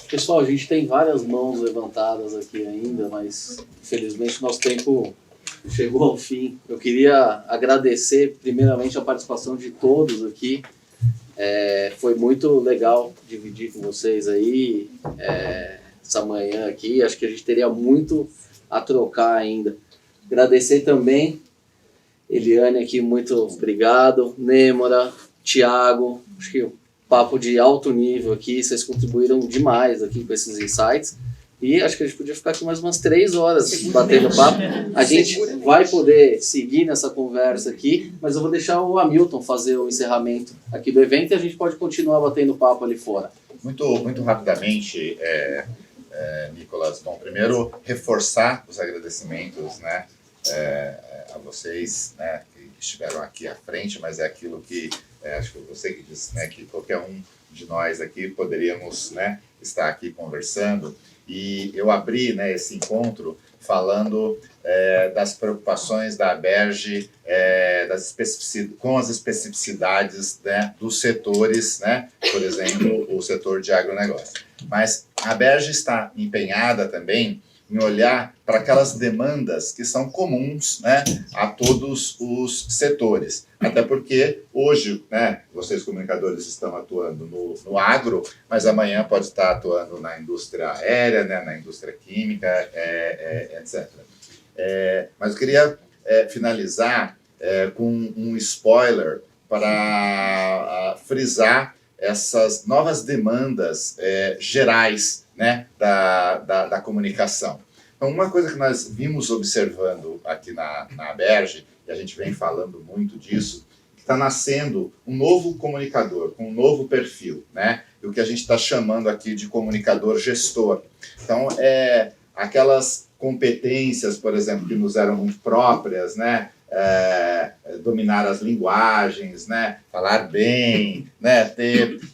Pessoal, a gente tem várias mãos levantadas aqui ainda, mas, infelizmente, nosso tempo chegou ao fim. Eu queria agradecer, primeiramente, a participação de todos aqui. Foi muito legal dividir com vocês aí essa manhã aqui. Acho que a gente teria muito a trocar ainda. Agradecer também, Eliane aqui, muito obrigado. Nêmora, Thiago, acho que papo de alto nível aqui, vocês contribuíram demais aqui com esses insights. E acho que a gente podia ficar aqui mais umas 3 horas batendo papo. A gente vai poder seguir nessa conversa aqui, mas eu vou deixar o Hamilton fazer o encerramento aqui do evento e a gente pode continuar batendo papo ali fora. Muito rapidamente, Nicolas. Bom, primeiro, reforçar os agradecimentos, né, a vocês, né, que estiveram aqui à frente, mas é aquilo que, acho que você que disse, né, que qualquer um de nós aqui poderíamos, né, estar aqui conversando. E eu abri, né, esse encontro falando das preocupações da Aberj, com as especificidades, né, dos setores, né, por exemplo, o setor de agronegócio. Mas a Aberj está empenhada também em olhar para aquelas demandas que são comuns, né, a todos os setores. Até porque hoje, né, vocês comunicadores estão atuando no agro, mas amanhã pode estar atuando na indústria aérea, né, na indústria química, etc. Mas eu queria finalizar com um spoiler para frisar essas novas demandas gerais, né, da comunicação. Então, uma coisa que nós vimos observando aqui na Aberj, e a gente vem falando muito disso, que está nascendo um novo comunicador, com um novo perfil, né? E o que a gente está chamando aqui de comunicador gestor. Então, aquelas competências, por exemplo, que nos eram muito próprias, né? Dominar as linguagens, né? Falar bem, né?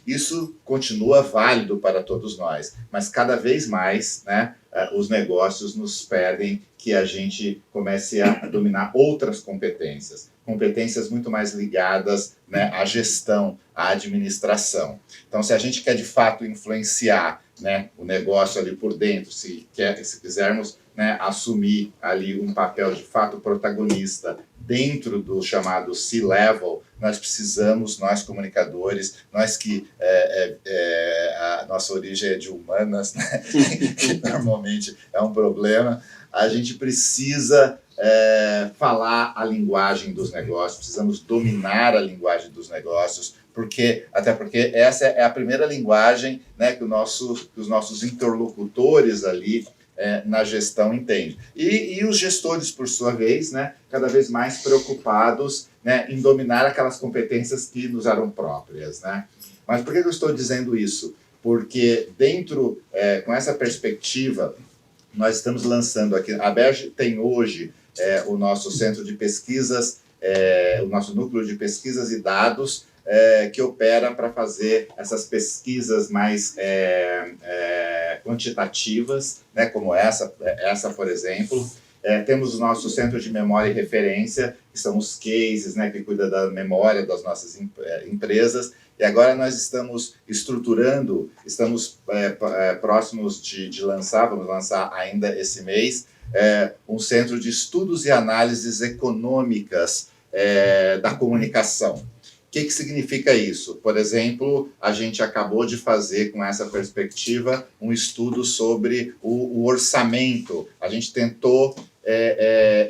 Isso continua válido para todos nós, mas cada vez mais, né? Os negócios nos pedem que a gente comece a dominar outras competências muito mais ligadas, né, à gestão, à administração. Então, se a gente quer de fato influenciar, né, o negócio ali por dentro, se quisermos, né, assumir ali um papel de fato protagonista dentro do chamado C-Level, nós precisamos, nós comunicadores, nós que a nossa origem é de humanas, né, que normalmente é um problema, a gente precisa falar a linguagem dos negócios, precisamos dominar a linguagem dos negócios, até porque essa é a primeira linguagem, né, que os nossos interlocutores ali na gestão entendem. E os gestores, por sua vez, né, cada vez mais preocupados, né, em dominar aquelas competências que nos eram próprias, né? Mas por que eu estou dizendo isso? Porque com essa perspectiva, nós estamos lançando aqui, a Aberj tem hoje o nosso centro de pesquisas, o nosso núcleo de pesquisas e dados, que opera para fazer essas pesquisas mais quantitativas, né, como essa, por exemplo. Temos o nosso centro de memória e referência, que são os cases, né, que cuida da memória das nossas empresas. E agora nós estamos estruturando, estamos próximos de lançar, vamos lançar ainda esse mês, um centro de estudos e análises econômicas da comunicação. O que significa isso? Por exemplo, a gente acabou de fazer, com essa perspectiva, um estudo sobre o orçamento. A gente tentou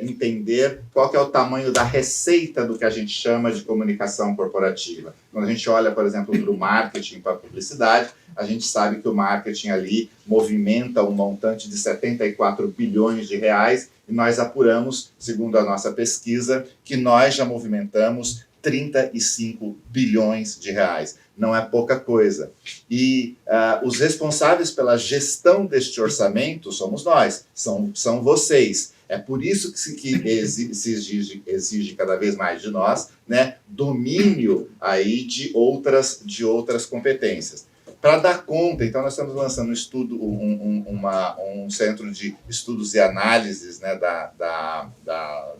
entender qual que é o tamanho da receita do que a gente chama de comunicação corporativa. Quando a gente olha, por exemplo, para o marketing, para a publicidade, a gente sabe que o marketing ali movimenta um montante de 74 bilhões de reais e nós apuramos, segundo a nossa pesquisa, que nós já movimentamos 35 bilhões de reais. Não é pouca coisa. E os responsáveis pela gestão deste orçamento somos nós, são vocês. É por isso que se exige cada vez mais de nós, né, domínio aí de outras competências. Para dar conta, então nós estamos lançando um estudo, um centro de estudos e análises, né, da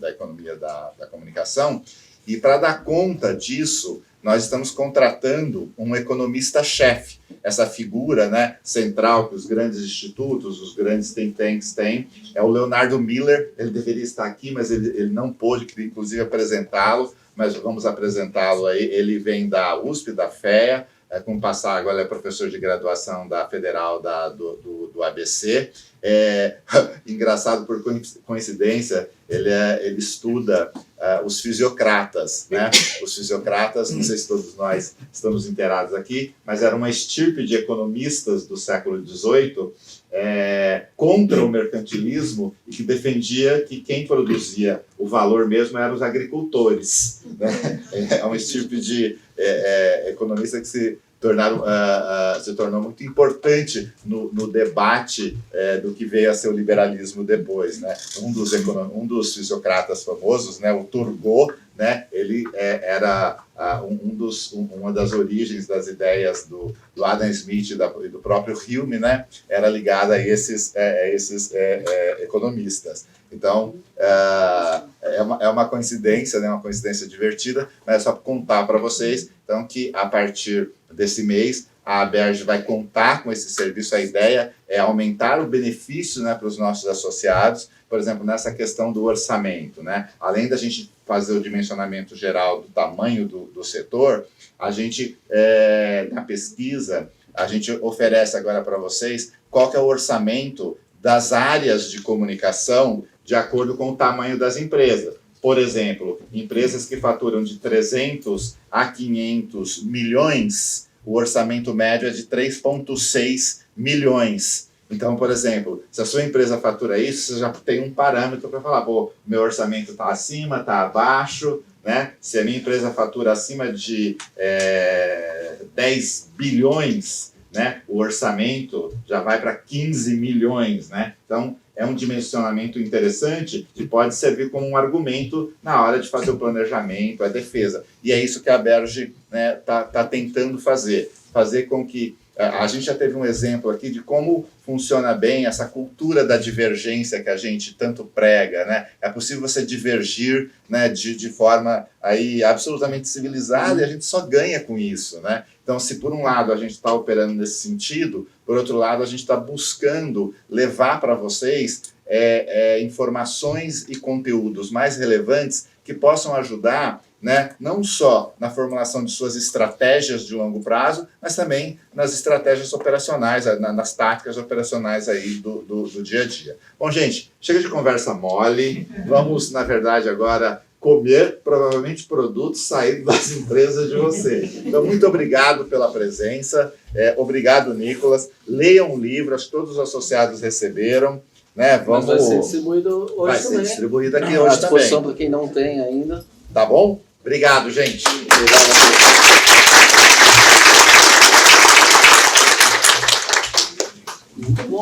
economia da comunicação, e para dar conta disso, nós estamos contratando um economista-chefe, essa figura, né, central que os grandes institutos, os grandes think tanks têm, é o Leonardo Miller. Ele deveria estar aqui, mas ele não pôde, queria inclusive apresentá-lo, mas vamos apresentá-lo aí. Ele vem da USP, da FEA, como passar, agora é professor de graduação da Federal do ABC. Engraçado, por coincidência, ele estuda os fisiocratas, né? Os fisiocratas, não sei se todos nós estamos inteirados aqui, mas era uma estirpe de economistas do século XVIII contra o mercantilismo e que defendia que quem produzia o valor mesmo eram os agricultores, né? É uma estirpe de economista que se tornou muito importante no debate do que veio a ser o liberalismo depois, né? Um dos fisiocratas famosos, né, o Turgot, né, ele era uma das origens das ideias do Adam Smith e do próprio Hume, né, era ligada a esses economistas. Então, é uma coincidência, né, uma coincidência divertida, mas é só para contar para vocês, então, que a partir desse mês, a Aberj vai contar com esse serviço. A ideia é aumentar o benefício, né, para os nossos associados, por exemplo, nessa questão do orçamento, né? Além da gente fazer o dimensionamento geral do tamanho do setor, a gente, na pesquisa, a gente oferece agora para vocês qual que é o orçamento das áreas de comunicação de acordo com o tamanho das empresas. Por exemplo, empresas que faturam de 300 a 500 milhões, o orçamento médio é de 3,6 milhões. Então, por exemplo, se a sua empresa fatura isso, você já tem um parâmetro para falar, pô, meu orçamento está acima, está abaixo, né? Se a minha empresa fatura acima de 10 bilhões, né, o orçamento já vai para 15 milhões, né? Então, é um dimensionamento interessante que pode servir como um argumento na hora de fazer o planejamento, a defesa. E é isso que a Berge, né, tá tentando fazer com que... A gente já teve um exemplo aqui de como funciona bem essa cultura da divergência que a gente tanto prega, né? É possível você divergir, né, de forma aí absolutamente civilizada e a gente só ganha com isso, né? Então, se por um lado a gente está operando nesse sentido, por outro lado a gente está buscando levar para vocês informações e conteúdos mais relevantes que possam ajudar, né, não só na formulação de suas estratégias de longo prazo, mas também nas estratégias operacionais, nas táticas operacionais aí do dia a dia. Bom, gente, chega de conversa mole, vamos, na verdade, agora comer, provavelmente, produtos saídos das empresas de vocês. Então, muito obrigado pela presença, obrigado, Nicolas. Leiam o livro, acho que todos os associados receberam. Né, vamos... Mas vai ser distribuído hoje vai também. Vai ser distribuído aqui à hoje disposição também. para quem não tem ainda. Tá bom? Obrigado, gente. Muito bom.